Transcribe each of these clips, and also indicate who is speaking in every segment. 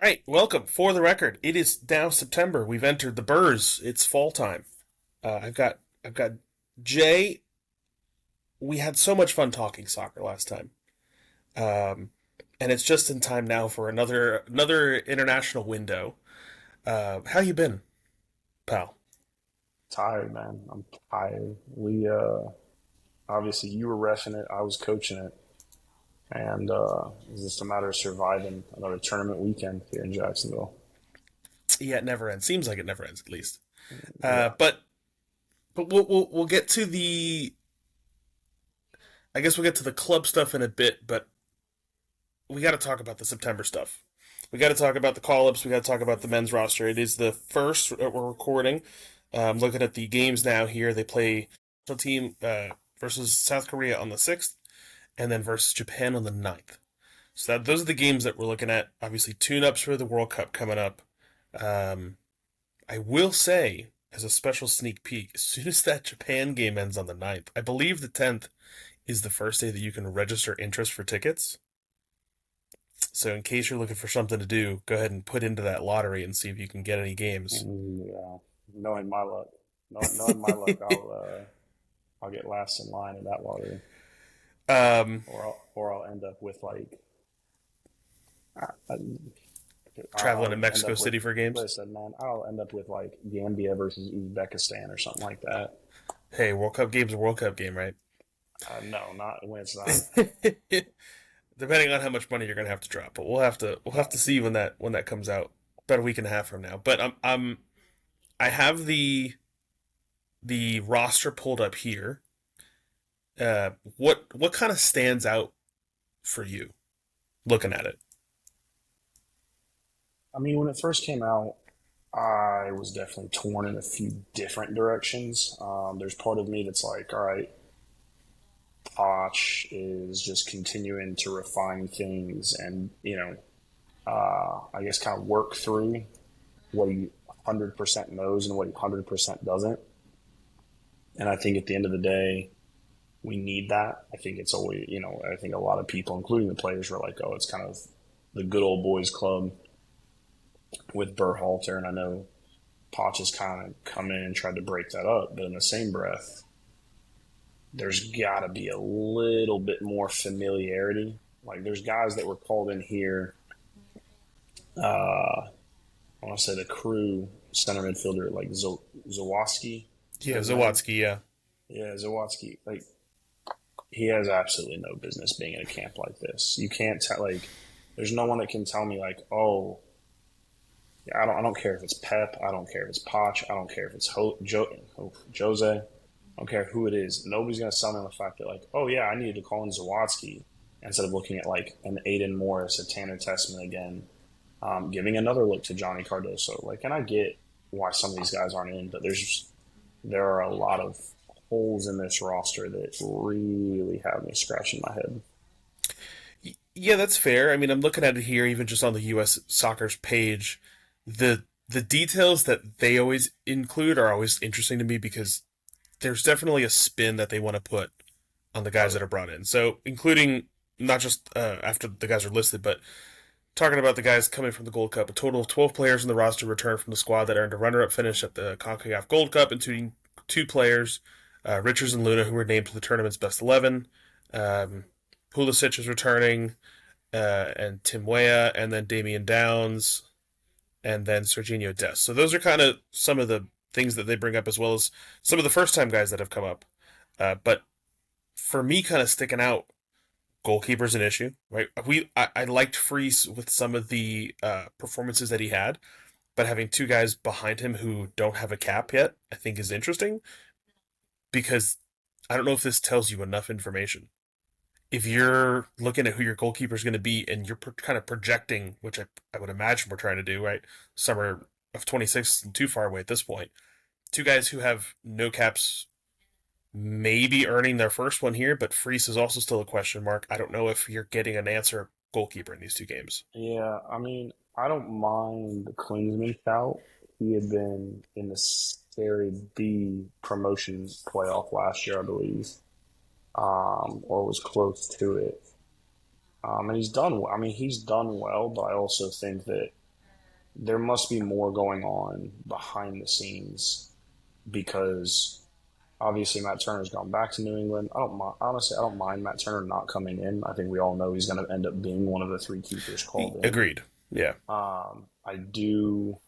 Speaker 1: Right, welcome. For the record, it is now September. We've entered the burrs. It's fall time. I've got Jay. We had so much fun talking soccer last time, um, and it's just in time now for another international window. How you been, pal?
Speaker 2: Tired, man. I'm tired. We obviously you were refing it, I was coaching it, and it's just a matter of surviving another tournament weekend here in Jacksonville.
Speaker 1: Yeah, it never ends. Seems like it never ends, at least. Uh,
Speaker 2: Yeah.
Speaker 1: but but we'll get to the. I guess we'll get to the club stuff in a bit, but we got to talk about the September stuff. We got to talk about the call ups. We got to talk about the men's roster. It is the first that we're recording. Looking at the games now here, they play national team versus South Korea on the 6th, and then versus Japan on the 9th. So those are the games that we're looking at. Obviously, tune ups for the World Cup coming up. Um, I will say, as a special sneak peek, as soon as that Japan game ends on the 9th, I believe the 10th is the first day that you can register interest for tickets. So in case you're looking for something to do, go ahead and put into that lottery and see if you can get any games.
Speaker 2: Yeah. Knowing my luck, knowing my luck, I'll get last in line in that lottery,
Speaker 1: um,
Speaker 2: or I'll end up with like I,
Speaker 1: Traveling to
Speaker 2: I'll end
Speaker 1: Mexico
Speaker 2: up with.
Speaker 1: City for games.
Speaker 2: Listen, man, I'll end up with like Gambia versus Uzbekistan or something like that.
Speaker 1: Hey, World Cup game's a World Cup game, right?
Speaker 2: No, not when it's not.
Speaker 1: Depending on how much money you're gonna have to drop, but we'll have to see when that comes out about a week and a half from now. But I have the roster pulled up here. What kind of stands out for you looking at it?
Speaker 2: I mean, when it first came out, I was definitely torn in a few different directions. There's part of me that's like, all right, Poch is just continuing to refine things and, I guess kind of work through what he 100% knows and what he 100% doesn't. And I think at the end of the day, we need that. I think it's always, I think a lot of people, including the players, were like, oh, it's kind of the good old boys club with Berhalter. And I know Poch has kind of come in and tried to break that up. But in the same breath, there's got to be a little bit more familiarity. Like there's guys that were called in here. I want to say the crew center midfielder like Zawoski. Is
Speaker 1: Yeah,
Speaker 2: that his name?
Speaker 1: Zawatsky. Yeah,
Speaker 2: Yeah, Zawoski. Like he has absolutely no business being in a camp like this. You can't tell like there's no one that can tell me like, oh, yeah, I don't care if it's Pep, I don't care if it's Poch, I don't care if it's Jose, I don't care who it is. Nobody's gonna sell me on the fact that like, oh yeah, I needed to call in Zawatsky instead of looking at like an Aiden Morris, a Tanner Tessman again, giving another look to Johnny Cardoso. Like, and I get why some of these guys aren't in, but there are a lot of holes in this roster that really have me scratching my head.
Speaker 1: yeah, that's fair. I mean, I'm looking at it here, even just on the U.S. Soccer's page. The details that they always include are always interesting to me because there's definitely a spin that they want to put on the
Speaker 2: Oh
Speaker 1: guys that
Speaker 2: yeah,
Speaker 1: are brought in. So, including not just after the guys are listed, but talking about the guys coming from the Gold Cup. A total of 12 players in the roster returned from the squad that earned a runner-up finish at the CONCACAF Gold Cup, including two players, Richards and Luna, who were named to the tournament's best 11. Um, Pulisic is returning, and Tim Weah, and then Damian Downs, and then Serginho Dest. So those are kind of some of the things that they bring up, as well as some of the first-time guys that have come up. But for me, kind of sticking out, goalkeeper's an issue, right? I liked Freese with some of the performances that he had, but having two guys behind him who don't have a cap yet, I think is interesting because I don't know if this tells you enough information. If you're looking at who your goalkeeper is going to be and you're kind of projecting, which I would imagine we're trying to do, right? Summer of 26 isn't too far away at this point. Two guys who have no caps maybe earning their first one here, but Freese is also still a question mark. I don't know if you're getting an answer goalkeeper in these two games.
Speaker 2: yeah. I mean, I don't mind the Klinsmann shout. He had been in the Serie B promotion playoff last year, I believe, or was close to it. And he's done. I mean, he's done well, but I also think that there must be more going on behind the scenes because obviously Matt Turner's gone back to New England. I don't honestly, I don't mind Matt Turner not coming in. I think we all know he's going to end up being one of the three keepers called in.
Speaker 1: Agreed. Yeah.
Speaker 2: I do.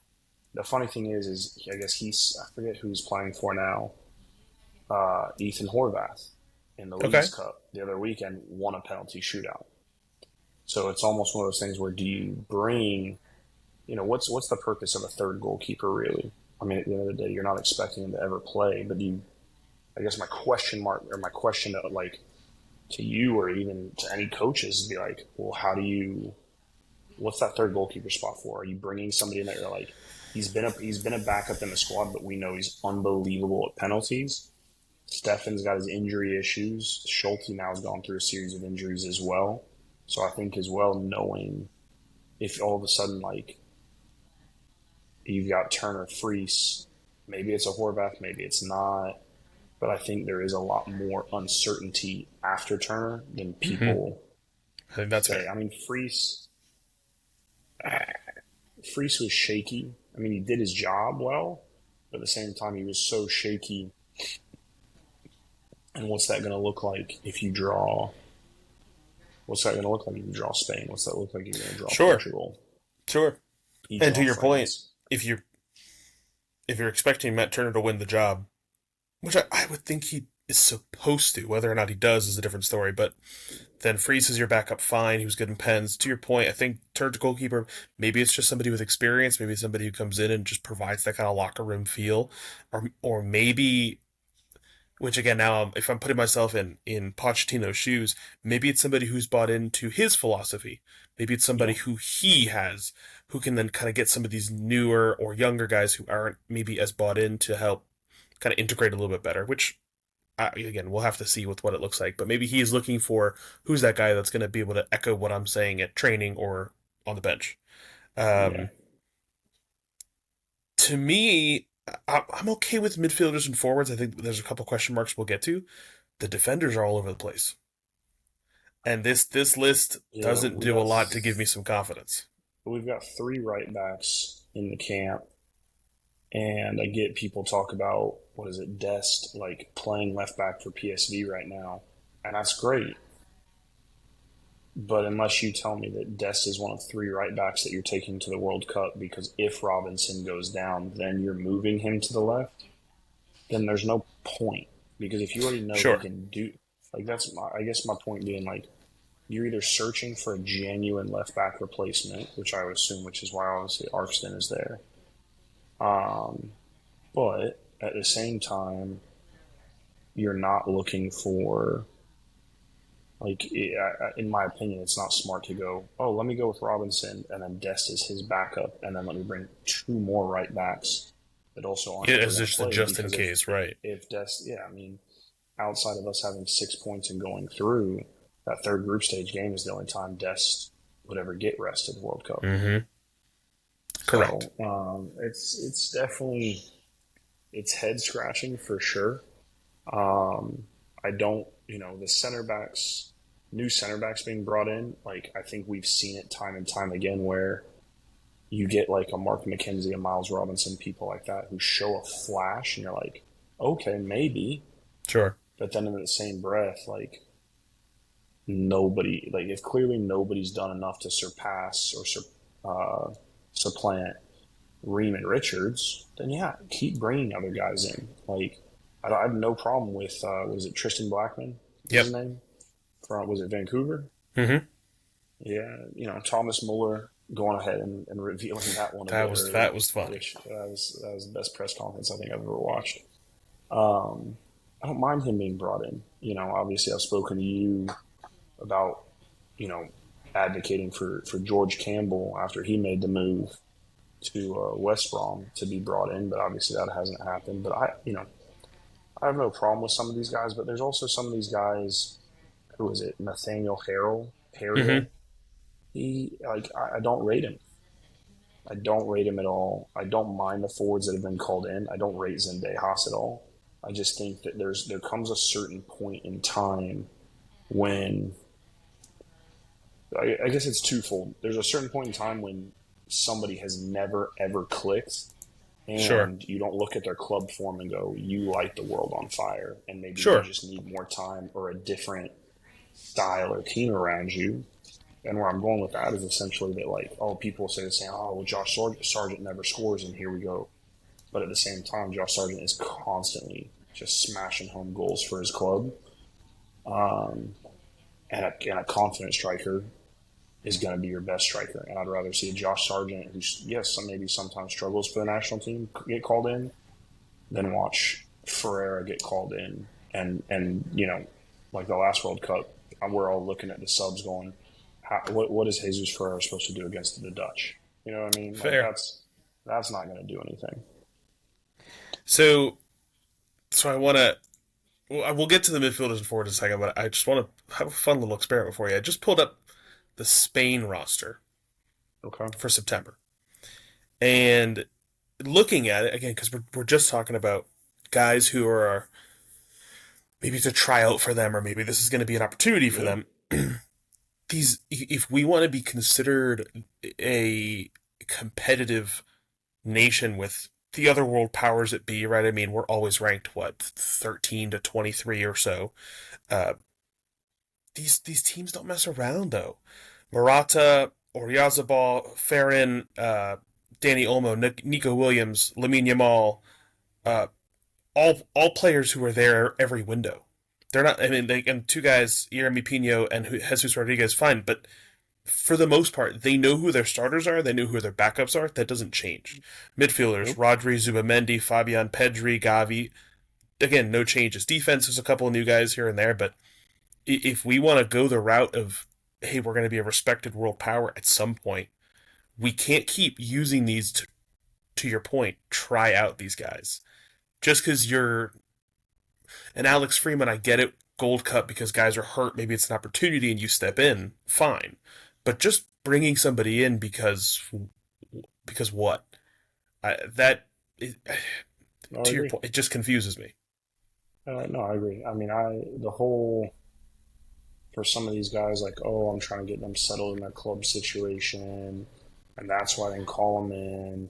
Speaker 2: The funny thing is I guess I forget who he's playing for now. Ethan Horvath in the
Speaker 1: Okay.
Speaker 2: Leagues Cup the other weekend won a penalty shootout. So it's almost one of those things where do you bring, what's the purpose of a third goalkeeper really? I mean, at the end of the day, you're not expecting him to ever play, but I guess my question mark or my question to to you or even to any coaches would be like, well, what's that third goalkeeper spot for? Are you bringing somebody in that you're like, he's been a backup in the squad, but we know he's unbelievable at penalties. Steffen's got his injury issues. Schulte now has gone through a series of injuries as well. So I think as well, knowing if all of a sudden you've got Turner Freese, maybe it's a Horvath, maybe it's not. But I think there is a lot more uncertainty after Turner than
Speaker 1: Hmm.
Speaker 2: people
Speaker 1: I think that's
Speaker 2: say.
Speaker 1: fair.
Speaker 2: I mean, Freese was shaky. I mean, he did his job well, but at the same time, he was so shaky. And what's that going to look like if you draw? What's that going to look like if you draw Spain? What's that look like if you're going to draw
Speaker 1: Sure.
Speaker 2: Portugal?
Speaker 1: Sure.
Speaker 2: You
Speaker 1: And to
Speaker 2: draw
Speaker 1: your point,
Speaker 2: France.
Speaker 1: if you're expecting Matt Turner to win the job, which I would think he is supposed to, whether or not he does is a different story. But then Freeze is your backup fine. He was good in pens. To your point, I think Turner's goalkeeper, maybe it's just somebody with experience, maybe somebody who comes in and just provides that kind of locker room feel. Or maybe, which again now if I'm putting myself in Pochettino's shoes, maybe it's somebody who's bought into his philosophy. Maybe it's somebody
Speaker 2: Yeah,
Speaker 1: who he has, who can then kind of get some of these newer or younger guys who aren't maybe as bought in to help kind of integrate a little bit better, which again, we'll have to see with what it looks like. But maybe he is looking for who's that guy that's going to be able to echo what I'm saying at training or on the bench.
Speaker 2: yeah,
Speaker 1: Um, to me, I'm okay with midfielders and forwards. I think there's a couple question marks we'll get to. The defenders are all over the place, and this list
Speaker 2: yeah.
Speaker 1: doesn't do a lot to give me some confidence.
Speaker 2: We've got three right backs in the camp, and I get people talk about what is it, Dest playing left back for PSV right now, and that's great. But unless you tell me that Dest is one of three right backs that you're taking to the World Cup, because if Robinson goes down, then you're moving him to the left, then there's no point. Because if you already know he
Speaker 1: Sure.
Speaker 2: can do, I guess my point being you're either searching for a genuine left back replacement, which I would assume, which is why obviously Arfston is there. Um, but at the same time, you're not looking for in my opinion, it's not smart to go. Oh, let me go with Robinson, and then Dest is his backup, and then let me bring two more right backs that also aren't
Speaker 1: Yeah,
Speaker 2: ever
Speaker 1: it's
Speaker 2: going to
Speaker 1: just a
Speaker 2: play
Speaker 1: just in
Speaker 2: because
Speaker 1: case, right?
Speaker 2: if Dest, yeah, I mean, outside of us having 6 points and going through, that third group stage game is the only time Dest would ever get rest at the World Cup.
Speaker 1: Mm-hmm. Correct.
Speaker 2: So it's definitely it's head scratching for sure. I don't, the center backs, new center backs being brought in. I think we've seen it time and time again where you get a Mark McKenzie, a Miles Robinson, people like that who show a flash, and you're like, okay, maybe,
Speaker 1: Sure.
Speaker 2: but then in the same breath, nobody, if clearly nobody's done enough to surpass or supplant Ream and Richards, then yeah, keep bringing other guys in. I have no problem with was it Tristan Blackman? Was his
Speaker 1: Yep.
Speaker 2: name? From was it Vancouver?
Speaker 1: Mm-hmm.
Speaker 2: Yeah, Thomas Muller going ahead and revealing that one a
Speaker 1: That
Speaker 2: bit
Speaker 1: was
Speaker 2: early,
Speaker 1: that was funny.
Speaker 2: which that was the best press conference I think I've ever watched. Um, I don't mind him being brought in. Obviously I've spoken to you about you know advocating for George Campbell after he made the move to West Brom to be brought in, but obviously that hasn't happened. But I have no problem with some of these guys, but there's also some of these guys. Who is it? Nathaniel
Speaker 1: Mm-hmm.
Speaker 2: Harriel. I don't rate him. I don't rate him at all. I don't mind the forwards that have been called in. I don't rate Zendejas at all. I just think that there comes a certain point in time when I guess it's twofold. There's a certain point in time when somebody has never ever clicked,
Speaker 1: Sure.
Speaker 2: and you don't look at their club form and go, you light the world on fire, and maybe you
Speaker 1: Sure.
Speaker 2: just need more time or a different style or team around you. And where I'm going with that is essentially that, like, oh, people say the same, oh, well, Josh Sargent never scores, and here we go. But at the same time, Josh Sargent is constantly just smashing home goals for his club. Um, and a confident striker is going to be your best striker. And I'd rather see a Josh Sargent, who, yes, maybe sometimes struggles for the national team, get called in, than watch Ferreira get called in. And like the last World Cup, we're all looking at the subs going, what is Jesus Ferreira supposed to do against the Dutch? You know what I mean? Like
Speaker 1: Fair.
Speaker 2: that's not going to do anything.
Speaker 1: So, so I want to. Well, we'll get to the midfielders and forwards in a second, but I just want to have a fun little experiment for you. I just pulled up the Spain roster
Speaker 2: Okay.
Speaker 1: for September, and looking at it again because we're just talking about guys who are maybe it's a tryout for them, or maybe this is going to be an opportunity for
Speaker 2: Yeah.
Speaker 1: them. These, if we want to be considered a competitive nation with the other world powers that be, right? I mean, we're always ranked what 13 to 23 or so. Uh, these teams don't mess around though. Morata, Oyarzabal, Ferrin, Danny Olmo, Nico Williams, Lamine Yamal, uh, all players who are there every window. They're not. I mean, and two guys, Yeremy Pino and Jesus Rodriguez, fine, but for the most part, they know who their starters are. They know who their backups are. That doesn't change. Midfielders:
Speaker 2: Nope.
Speaker 1: Rodri, Zubamendi, Fabian, Pedri, Gavi. Again, no changes. Defense is a couple of new guys here and there, but if we want to go the route of, hey, we're going to be a respected world power at some point, we can't keep using these. To your point, try out these guys just because you're an Alex Freeman. I get it. Gold Cup because guys are hurt. Maybe it's an opportunity and you step in. Fine, but just bringing somebody in because what? That
Speaker 2: No, I
Speaker 1: to your
Speaker 2: agree.
Speaker 1: point, it just confuses me.
Speaker 2: No, I agree. I mean, the whole for some of these guys, like, oh, I'm trying to get them settled in their club situation, and that's why I didn't call them in,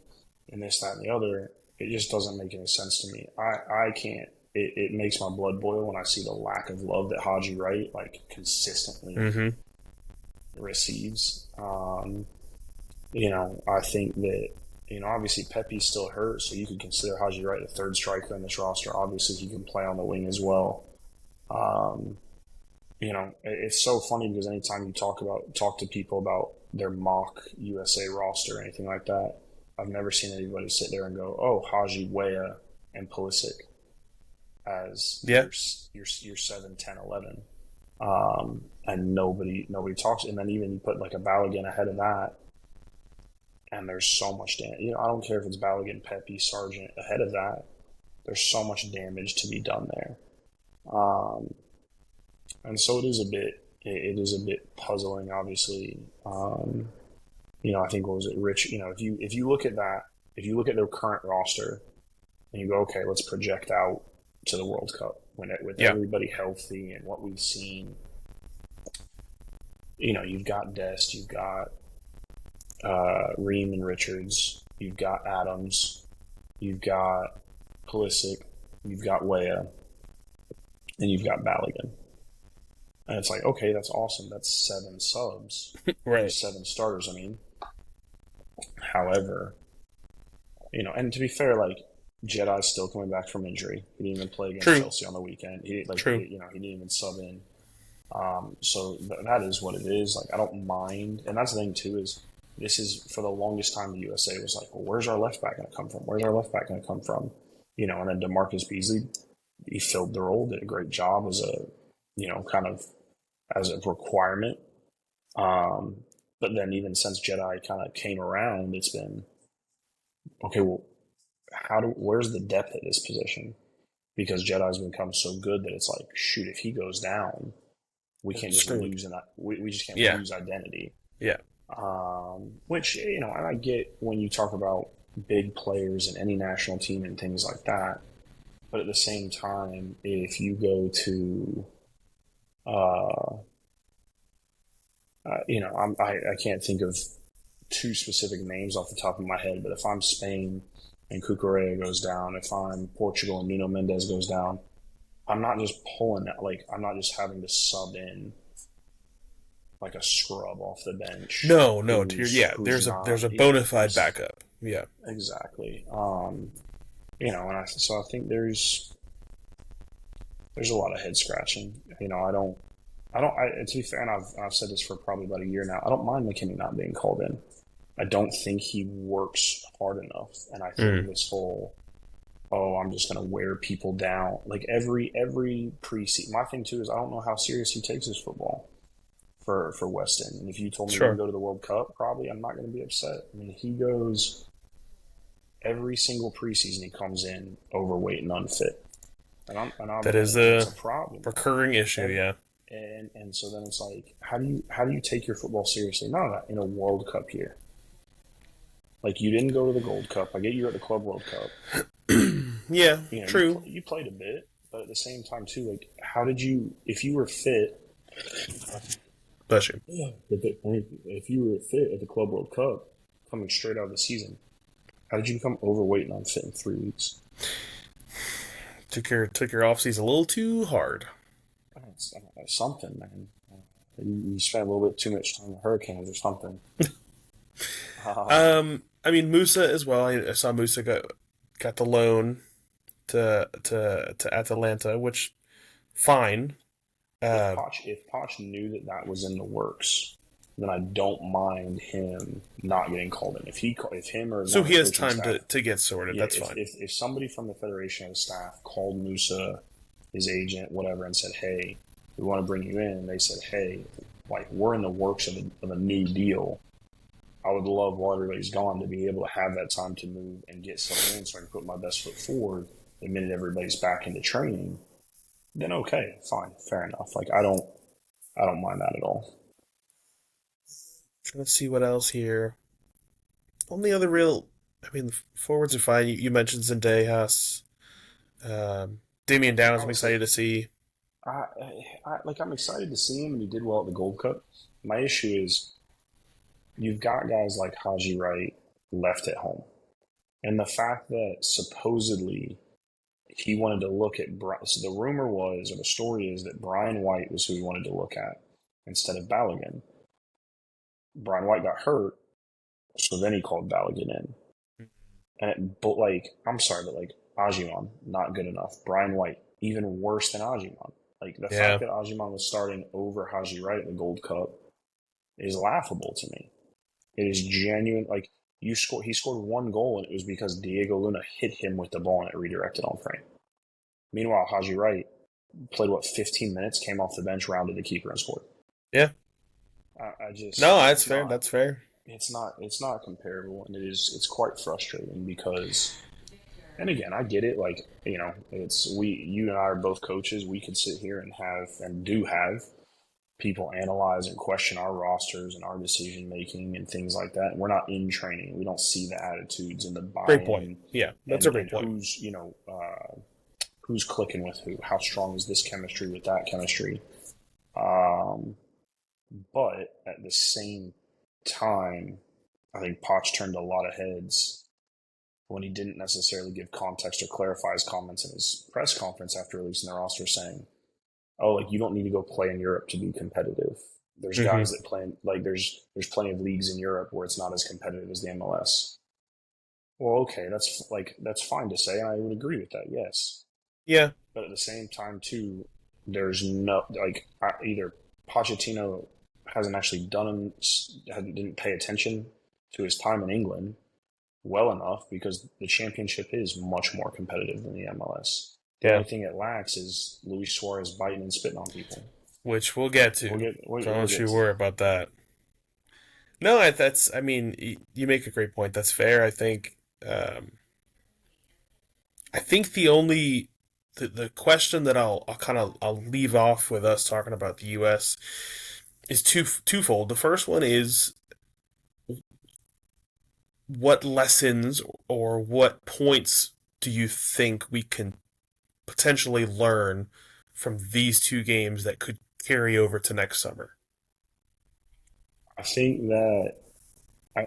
Speaker 2: and this, that, and the other. It just doesn't make any sense to me. I can't. It makes my blood boil when I see the lack of love that Haji Wright like consistently
Speaker 1: Mm-hmm.
Speaker 2: receives. I think that obviously Pepe's still hurt, so you could consider Haji Wright the third striker in this roster. Obviously, he can play on the wing as well. Um, it's so funny because anytime you talk to people about their mock USA roster or anything like that, I've never seen anybody sit there and go, "Oh, Haji, Weah, and Pulisic as
Speaker 1: Yeah,
Speaker 2: your 7, 10, 11," and nobody talks. And then even you put like a Balogun ahead of that, and there's so much damage. I don't care if it's Balogun, Pepe, Sargent ahead of that. There's so much damage to be done there. Um, and so it is a bit puzzling, obviously. I think what was it, Rich? If you look at that, if you look at their current roster and you go, okay, let's project out to the World Cup with
Speaker 1: yeah,
Speaker 2: everybody healthy and what we've seen. You've got Dest, you've got Ream and Richards, you've got Adams, you've got Pulisic, you've got Weah, and you've got Balogun. And it's like, okay, that's awesome. That's 7 subs, or
Speaker 1: right.
Speaker 2: 7 starters. I mean, however, and to be fair, like Jedi's still coming back from injury. He didn't even play against
Speaker 1: True,
Speaker 2: Chelsea on the weekend.
Speaker 1: true.
Speaker 2: He didn't even sub in. So that is what it is. Like I don't mind, and that's the thing too is this is for the longest time the USA was like, well, where's our left back going to come from? Where's our left back going to come from? And then DeMarcus Beasley, he filled the role, did a great job as a, kind of as a requirement. Um, but then even since Jedi kind of came around, it's been okay. Well, where's the depth at this position? Because Jedi's become so good that it's like, shoot, if he goes down, we can't just
Speaker 1: Screwed.
Speaker 2: lose, and we just can't
Speaker 1: Yeah,
Speaker 2: lose identity.
Speaker 1: yeah.
Speaker 2: Which I get when you talk about big players in any national team and things like that. But at the same time, if you go to, uh, I can't think of two specific names off the top of my head, but if I'm Spain and Cucurella goes down, if I'm Portugal and Nuno Mendes goes down, I'm not just pulling that. Like I'm not just having to sub in like a scrub off the bench
Speaker 1: No, no,
Speaker 2: who's
Speaker 1: there's
Speaker 2: not,
Speaker 1: a
Speaker 2: you know,
Speaker 1: bona fide
Speaker 2: who's
Speaker 1: backup. Yeah.
Speaker 2: exactly. You know, and so I think there's a lot of head scratching. You know, to be fair, and I've said this for probably about a year now. I don't mind McKinney not being called in. I don't think he works hard enough, and I think
Speaker 1: Mm.
Speaker 2: this whole I'm just gonna wear people down like every preseason. My thing too is I don't know how serious he takes his football for Weston. And if you told me we're gonna
Speaker 1: Sure.
Speaker 2: go to the World Cup, probably I'm not gonna be upset. I mean, he goes every single preseason. He comes in overweight and unfit,
Speaker 1: That is
Speaker 2: and it's
Speaker 1: a
Speaker 2: a problem.
Speaker 1: recurring issue,
Speaker 2: Every,
Speaker 1: yeah.
Speaker 2: and so then it's like, how do you take your football seriously? None of that in a World Cup year. Like you didn't go to the Gold Cup. I get you're at the Club World Cup.
Speaker 1: Yeah,
Speaker 2: You know,
Speaker 1: true.
Speaker 2: you played a bit, but at the same time too, like how did you if you were fit?
Speaker 1: Bless you.
Speaker 2: Yeah, if you were fit at the Club World Cup, coming straight out of the season, how did you become overweight and unfit in 3 weeks?
Speaker 1: Took your off season a little too hard.
Speaker 2: It's something, man. You spent a little bit too much time with hurricanes or something.
Speaker 1: I mean Musa as well. I saw Musa got the loan to Atalanta, which fine. Uh,
Speaker 2: If Poch knew that that was in the works, then I don't mind him not getting called in. If him or
Speaker 1: so
Speaker 2: one of
Speaker 1: he
Speaker 2: the
Speaker 1: has
Speaker 2: coaching
Speaker 1: time
Speaker 2: staff,
Speaker 1: to get sorted.
Speaker 2: yeah,
Speaker 1: That's fine.
Speaker 2: if somebody from the federation or the staff called Musa, his agent, whatever, and said, "Hey, we want to bring you in," and they said, "Hey, like we're in the works of a new deal." I would love while everybody's gone to be able to have that time to move and get something in so I can put my best foot forward the minute everybody's back into training. Then okay, fine, fair enough. Like I don't mind that at all.
Speaker 1: Trying to see what else here. Only other real, I mean, forwards are fine. You mentioned Zendejas, Damian Downs. I'm
Speaker 2: Honestly,
Speaker 1: excited to see.
Speaker 2: I, I'm excited to see him, and he did well at the Gold Cup. My issue is you've got guys like Haji Wright left at home, and the fact that supposedly he wanted to look at. So the rumor was, or the story is, that Brian White was who he wanted to look at instead of Balogun. Brian White got hurt, so then he called Balogun in. But like, I'm sorry, but like Ajiman, not good enough. Brian White, even worse than Ajiman. Like the fact
Speaker 1: Yeah,
Speaker 2: that Ajiman was starting over Haji Wright in the Gold Cup is laughable to me. It is genuine. Like he scored one goal, and it was because Diego Luna hit him with the ball and it redirected on frame. Meanwhile, Haji Wright played 15 minutes, came off the bench, rounded the keeper, and scored.
Speaker 1: yeah.
Speaker 2: I
Speaker 1: No,
Speaker 2: just
Speaker 1: that's fair. That's fair.
Speaker 2: it's not comparable, and it's quite frustrating because. And again, I get it. Like you know, it's you and I are both coaches. We could sit here and have and do have people analyze and question our rosters and our decision making and things like that. And we're not in training. We don't see the attitudes and the
Speaker 1: Great point.
Speaker 2: buy-in
Speaker 1: Yeah, that's a great
Speaker 2: and
Speaker 1: point.
Speaker 2: who's who's clicking with who. How strong is this chemistry with that chemistry? Um, but at the same time, I think Poch turned a lot of heads when he didn't necessarily give context or clarify his comments in his press conference after releasing the roster, saying, "Oh, like you don't need to go play in Europe to be competitive. There's
Speaker 1: Hmm.
Speaker 2: guys that play like there's plenty of leagues in Europe where it's not as competitive as the MLS." Well, okay, that's fine to say, and I would agree with that. Yes,
Speaker 1: Yeah,
Speaker 2: but at the same time, too, there's no like either Pochettino hasn't actually didn't pay attention to his time in England well enough because the championship is much more competitive than the MLS. The
Speaker 1: yeah.
Speaker 2: only thing it lacks is Luis Suarez biting and spitting on people.
Speaker 1: Which we'll get to.
Speaker 2: We'll
Speaker 1: Don't
Speaker 2: get
Speaker 1: you
Speaker 2: to
Speaker 1: worry
Speaker 2: that.
Speaker 1: about that. No, that's. I mean, you make a great point. That's fair. I think. I think the question that I'll leave off with us talking about the U.S. is twofold. The first one is what lessons or what points do you think we can potentially learn from these two games that could carry over to next summer?
Speaker 2: I think that I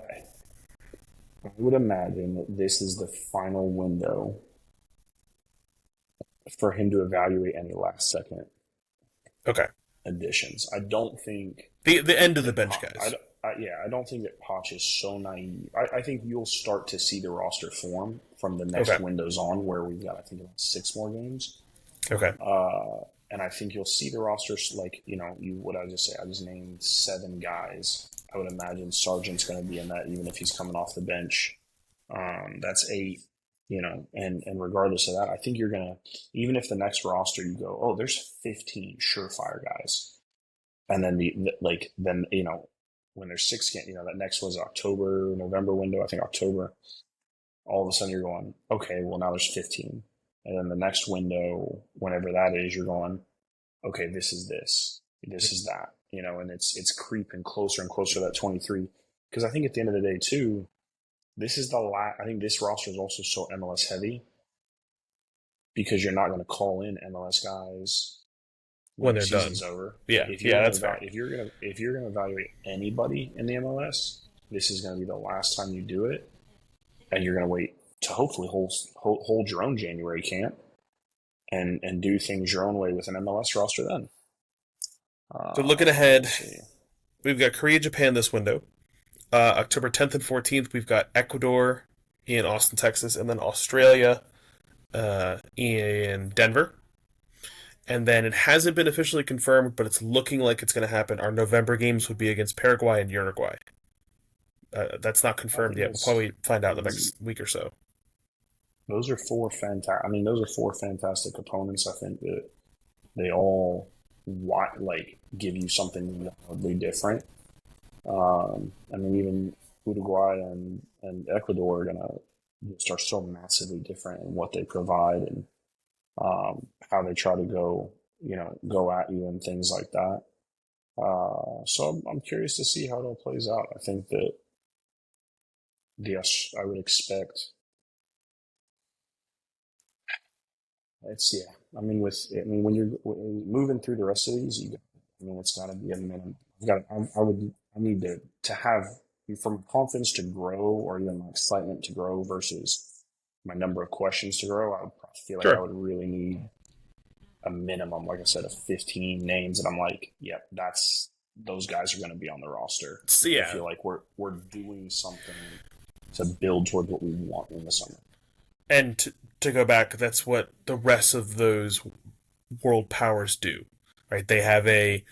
Speaker 2: would imagine that this is the final window for him to evaluate any last second
Speaker 1: Okay.
Speaker 2: additions. I don't think
Speaker 1: The end of the
Speaker 2: that
Speaker 1: bench guys.
Speaker 2: yeah, I don't think that Poch is so naive. I think you'll start to see the roster form from the
Speaker 1: Okay.
Speaker 2: next windows on, where we've got I think about 6 more games.
Speaker 1: Okay.
Speaker 2: And I think you'll see the rosters like you what I just say. I just named 7 guys. I would imagine Sargent's going to be in that, even if he's coming off the bench. That's 8. And regardless of that, I think you're gonna, even if the next roster you go, oh, there's 15 surefire guys, and then then when there's 6 games, that next was October, November window. I think October. All of a sudden you're going, okay, well now there's 15, and then the next window, whenever that is, you're going, okay, this is this is that, and it's creeping closer and closer to that 23. Because I think at the end of the day too, this is the last. I think this roster is also so MLS heavy because you're not going to call in MLS guys when
Speaker 1: When
Speaker 2: the
Speaker 1: they're done.
Speaker 2: season's over.
Speaker 1: Yeah.
Speaker 2: If you're
Speaker 1: Yeah,
Speaker 2: going
Speaker 1: that's
Speaker 2: to
Speaker 1: fair.
Speaker 2: if you're going to evaluate anybody in the MLS, this is going to be the last time you do it, and you're going to wait to hopefully hold your own January camp and do things your own way with an MLS roster. Then
Speaker 1: So looking
Speaker 2: we'll
Speaker 1: ahead,
Speaker 2: see.
Speaker 1: we've got Korea, Japan this window. October 10th and 14th, we've got Ecuador in Austin, Texas, and then Australia in Denver. And then it hasn't been officially confirmed, but it's looking like it's going to happen. Our November games would be against Paraguay and Uruguay. That's not
Speaker 2: I
Speaker 1: confirmed
Speaker 2: think
Speaker 1: yet. We'll probably find out in the
Speaker 2: those
Speaker 1: next week or so.
Speaker 2: those are 4 fantastic. I mean, those are 4 fantastic opponents. I think that they all give you something wildly different. I mean, even Uruguay and Ecuador are so massively different in what they provide and how they try to go at you and things like that. So I'm curious to see how it all plays out. I think that I would expect it's yeah. I mean when you're moving through the rest of these, I mean it's got to be a minimum. I need to have from confidence to grow or even my excitement to grow versus my number of questions to grow. I would feel like I
Speaker 1: Sure.
Speaker 2: would really need a minimum, like I said, of 15 names, and I'm like, yep, that's those guys are going to be on the roster.
Speaker 1: So,
Speaker 2: I
Speaker 1: yeah.
Speaker 2: feel like we're doing something to build toward what we want in the summer.
Speaker 1: And to go back, that's what the rest of those world powers do, right? They have a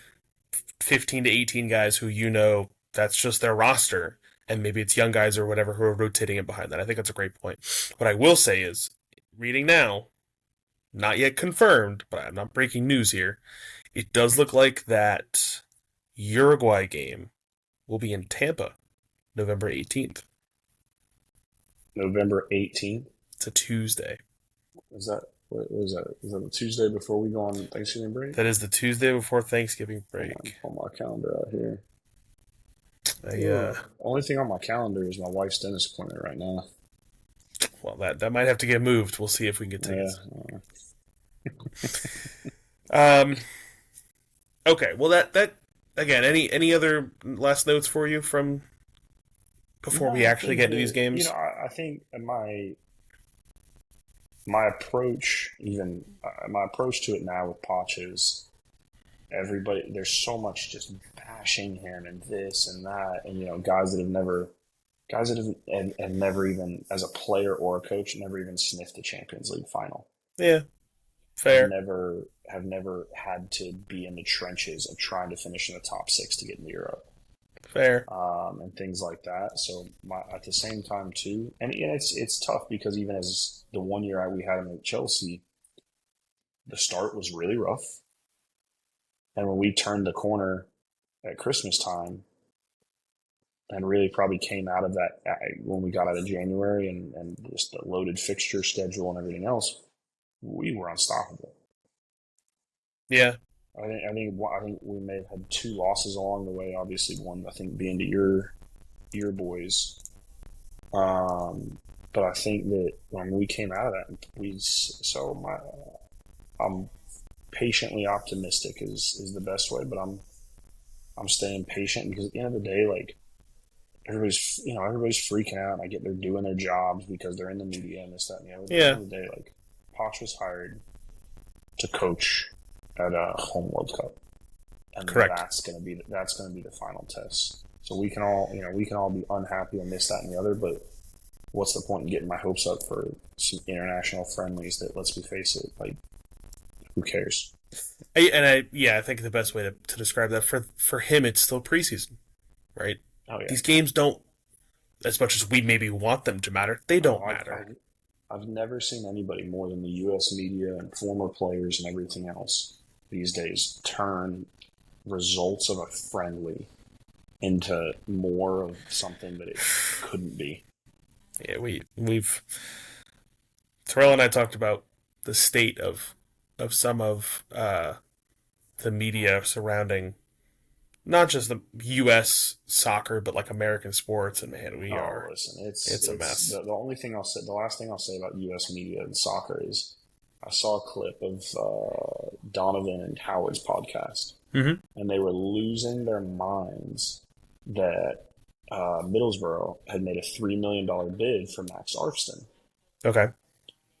Speaker 1: 15 to 18 guys who that's just their roster, and maybe it's young guys or whatever who are rotating it behind that. I think that's a great point. What I will say is, reading now, not yet confirmed, but I'm not breaking news here. It does look like that Uruguay game will be in Tampa, November 18th.
Speaker 2: November 18th.
Speaker 1: It's a Tuesday.
Speaker 2: Is that what was that? Is that the Tuesday before we go on Thanksgiving break?
Speaker 1: That is the Tuesday before Thanksgiving
Speaker 2: Hold on,
Speaker 1: break.
Speaker 2: pull my calendar out here.
Speaker 1: I,
Speaker 2: Ugh. Only thing on my calendar is my wife's dentist appointment right now.
Speaker 1: well, that might have to get moved. We'll see if we can get
Speaker 2: Yeah.
Speaker 1: tickets. Um, okay. Well, that again. Any other last notes for you from before we
Speaker 2: No, I
Speaker 1: actually
Speaker 2: think
Speaker 1: get into
Speaker 2: that
Speaker 1: these games?
Speaker 2: I think my approach, even my approach to it now with Poch is everybody. There's so much just bashing him and this and that, and guys that have never even, as a player or a coach, never even sniffed a Champions League final.
Speaker 1: Yeah,
Speaker 2: Have
Speaker 1: fair.
Speaker 2: never have never had to be in the trenches of trying to finish in the top 6 to get into Europe.
Speaker 1: Fair.
Speaker 2: And things like that. So at the same time too, and it's tough because even as the 1 year we had him at Chelsea, the start was really rough, and when we turned the corner at Christmas time, and really probably came out of that when we got out of January and just the loaded fixture schedule and everything else, we were unstoppable.
Speaker 1: Yeah.
Speaker 2: I think we may have had 2 losses along the way. Obviously, one I think being to your boys. But I think that when we came out of that, I'm patiently optimistic is the best way. But I'm staying patient because at the end of the day, like everybody's freaking out. And I get they're doing their jobs because they're in the media and this, that, and the other. But at the end
Speaker 1: Yeah,
Speaker 2: of the day, like Poch was hired to coach at a home World Cup, and
Speaker 1: correct.
Speaker 2: that's gonna be the final test. So we can all be unhappy and this, that, and the other. But what's the point in getting my hopes up for some international friendlies that, let's be face it, like who cares?
Speaker 1: Yeah, I think the best way to describe that for him, it's still preseason, right?
Speaker 2: Oh yeah.
Speaker 1: These games don't, as much as we maybe want them to matter, they
Speaker 2: Oh,
Speaker 1: don't matter.
Speaker 2: I've never seen anybody more than the U.S. media and former players and everything else these days turn results of a friendly into more of something that it couldn't be.
Speaker 1: Yeah, we've Terrell and I talked about the state of some of the media surrounding not just the U.S. soccer, but like American sports, and man,
Speaker 2: Oh, listen, it's
Speaker 1: it's a
Speaker 2: it's
Speaker 1: mess.
Speaker 2: the only thing I'll say. The last thing I'll say about U.S. media and soccer is I saw a clip of Donovan and Howard's podcast,
Speaker 1: Mm-hmm.
Speaker 2: and they were losing their minds that Middlesbrough had made a $3 million bid for Max Arfston.
Speaker 1: Okay,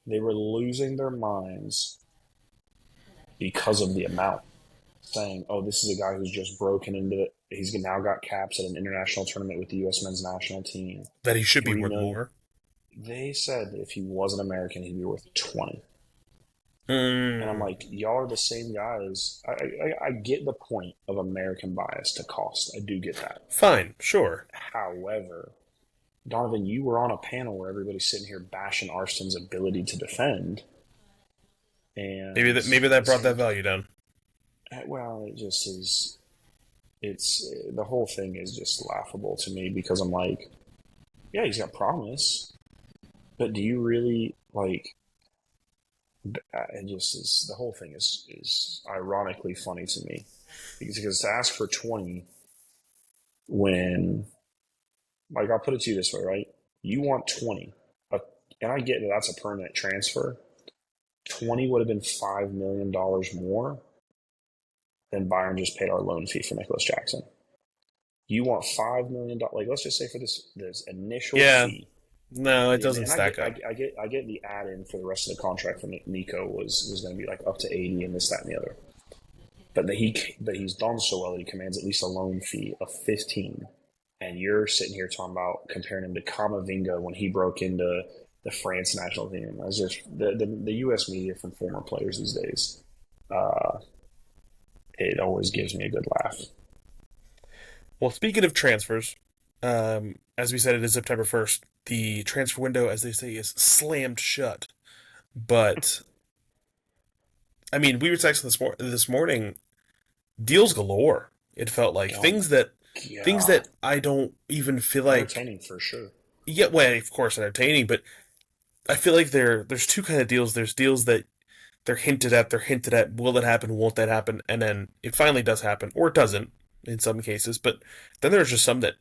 Speaker 2: They were losing their minds because of the amount, saying, "Oh, this is a guy who's just broken into it. He's now got caps at an international tournament with the U.S. men's national team.
Speaker 1: that he should be
Speaker 2: Three
Speaker 1: worth
Speaker 2: million."
Speaker 1: more.
Speaker 2: They said that if he wasn't American, he'd be worth 20. And I'm
Speaker 1: Mm,
Speaker 2: like, y'all are the same guys. I get the point of American bias to cost. I do get that.
Speaker 1: fine, sure.
Speaker 2: However, Donovan, you were on a panel where everybody's sitting here bashing Arston's ability to defend, and
Speaker 1: Maybe
Speaker 2: at
Speaker 1: that
Speaker 2: the
Speaker 1: brought that
Speaker 2: same,
Speaker 1: value down.
Speaker 2: well, it just is. It's the whole thing is just laughable to me because I'm like, yeah, he's got promise, but do you really like? It just is. The whole thing is ironically funny to me because to ask for 20 when, like, I'll put it to you this way, right? You want 20, and I get that that's a permanent transfer. 20 would have been $5 million more than Bayern just paid our loan fee for Nicholas Jackson. You want $5 million, like let's just say for this initial
Speaker 1: Yeah,
Speaker 2: fee,
Speaker 1: no, it doesn't
Speaker 2: and I
Speaker 1: stack
Speaker 2: get
Speaker 1: up.
Speaker 2: I get the add in for the rest of the contract for Nico was going to be like up to 80 and this, that, and the other. But he's done so well that he commands at least a loan fee of 15. And you're sitting here talking about comparing him to Kamavinga when he broke into the France national team. That's just the U.S. media from former players these days. Uh, it always gives me a good laugh.
Speaker 1: Well, speaking of transfers, as we said, it is September 1st. The transfer window, as they say, is slammed shut. But I mean, we were texting this morning, deals galore. It felt like
Speaker 2: Oh my
Speaker 1: things
Speaker 2: god,
Speaker 1: that I don't even feel like.
Speaker 2: entertaining for sure.
Speaker 1: Yeah, well, of course, entertaining, but I feel like there's two kind of deals. There's deals that they're hinted at. They're hinted at. Will that happen? Won't that happen? And then it finally does happen, or it doesn't in some cases. But then there's just some that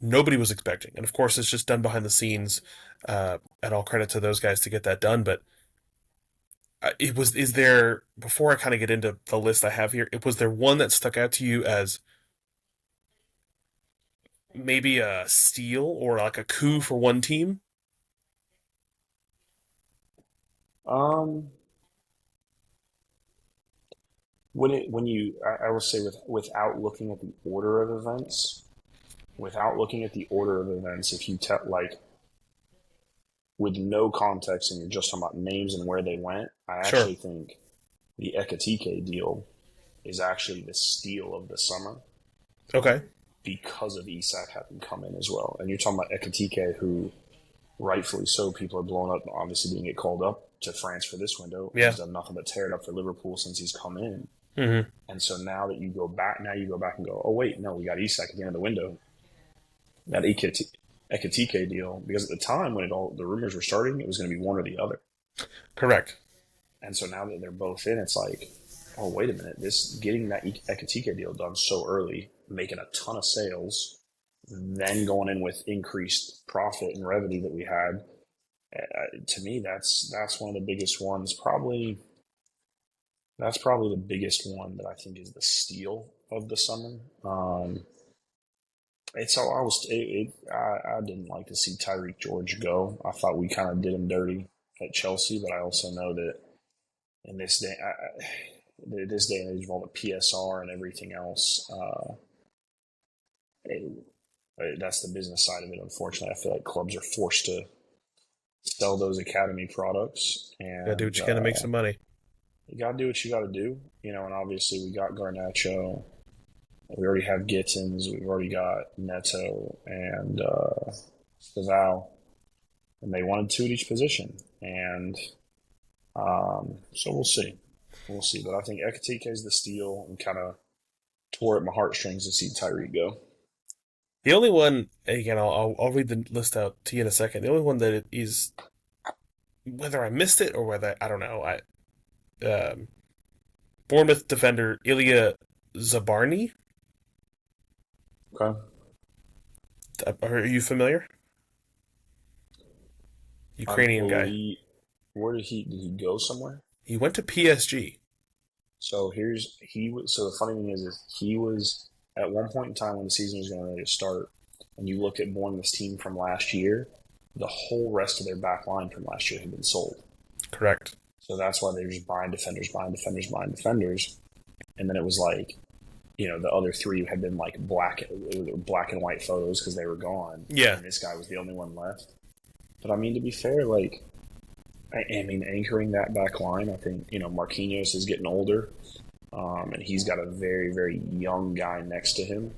Speaker 1: nobody was expecting, and of course, it's just done behind the scenes. And all credit to those guys to get that done. But it was. Is there before I kind of get into the list I have here? It was there one that stuck out to you as maybe a steal or like a coup for one team?
Speaker 2: Um, I will say without looking at the order of events, if you tell like with no context and you're just talking about names and where they went, I
Speaker 1: Sure.
Speaker 2: actually think the Ekatike deal is actually the steal of the summer
Speaker 1: Okay.
Speaker 2: because of Isak having come in as well. And you're talking about Ekatike, who rightfully so, people are blowing up, obviously didn't get called up to France for this window, and
Speaker 1: Yeah.
Speaker 2: he's done nothing but tear it up for Liverpool since he's come in.
Speaker 1: Mm-hmm.
Speaker 2: And so now you go back and go, oh wait, no, we got Isak at the end of the window. That Ekatike deal, because at the time when the rumors were starting, it was going to be one or the other.
Speaker 1: Correct.
Speaker 2: And so now that they're both in, it's like, oh wait a minute, this getting that Ekatike deal done so early, making a ton of sales, then going in with increased profit and revenue that we had. To me, that's one of the biggest ones. Probably the biggest one that I think is the steal of the summer. It's all I was. I didn't like to see Tyreek George go. I thought we kind of did him dirty at Chelsea, but I also know that in this day and age of all the PSR and everything else, it, that's the business side of it. Unfortunately, I feel like clubs are forced to sell those academy products,
Speaker 1: Gotta do
Speaker 2: and
Speaker 1: what you can to make some money.
Speaker 2: you got to do what you got to do. And obviously we got Garnacho. We already have Gittins. We've already got Neto and Staval, and they wanted two at each position. And so we'll see. We'll see. But I think Ekatike is the steal and kind of tore at my heartstrings to see Tyreek go.
Speaker 1: The only one, again, I'll read the list out to you in a second. The only one that is, whether I missed it or whether I don't know, um, Bournemouth defender Ilya Zabarny.
Speaker 2: Okay.
Speaker 1: Are you familiar?
Speaker 2: I
Speaker 1: Ukrainian guy.
Speaker 2: believe. Where did he go somewhere?
Speaker 1: He went to PSG.
Speaker 2: So so the funny thing is he was at one point in time when the season was going to start, and you look at Bournemouth's team from last year, the whole rest of their back line from last year had been sold.
Speaker 1: Correct.
Speaker 2: So that's why they were just buying defenders, buying defenders, buying defenders, and then it was like, the other three had been like black and white photos because they were gone,
Speaker 1: Yeah.
Speaker 2: and this guy was the only one left. But I mean, to be fair, like I mean, anchoring that back line, I think, Marquinhos is getting older, and he's got a very, very young guy next to him,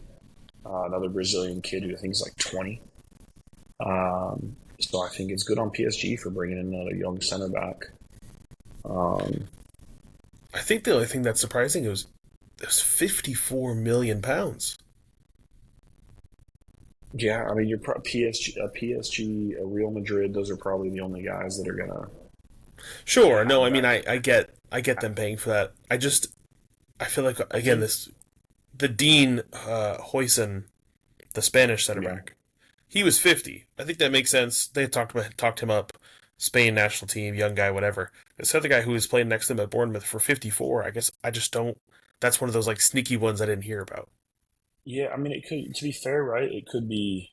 Speaker 2: another Brazilian kid who I think is like 20. So I think it's good on PSG for bringing in another young center back.
Speaker 1: I think the only thing that's surprising is it was £54 million.
Speaker 2: Yeah, I mean, PSG, a Real Madrid. Those are probably the only guys that are gonna
Speaker 1: Sure, no,
Speaker 2: have
Speaker 1: I mean
Speaker 2: that.
Speaker 1: I get them paying for that. I feel like
Speaker 2: I
Speaker 1: again
Speaker 2: think,
Speaker 1: this the Dean Hoyson, the Spanish center
Speaker 2: yeah,
Speaker 1: back. He was 50. I think that makes sense. They talked him up. Spain national team, young guy, whatever. This other guy who was playing next to him at Bournemouth for 54. I guess I just don't. That's one of those like sneaky ones I didn't hear about.
Speaker 2: yeah. I mean, it could. To be fair, right? It could be.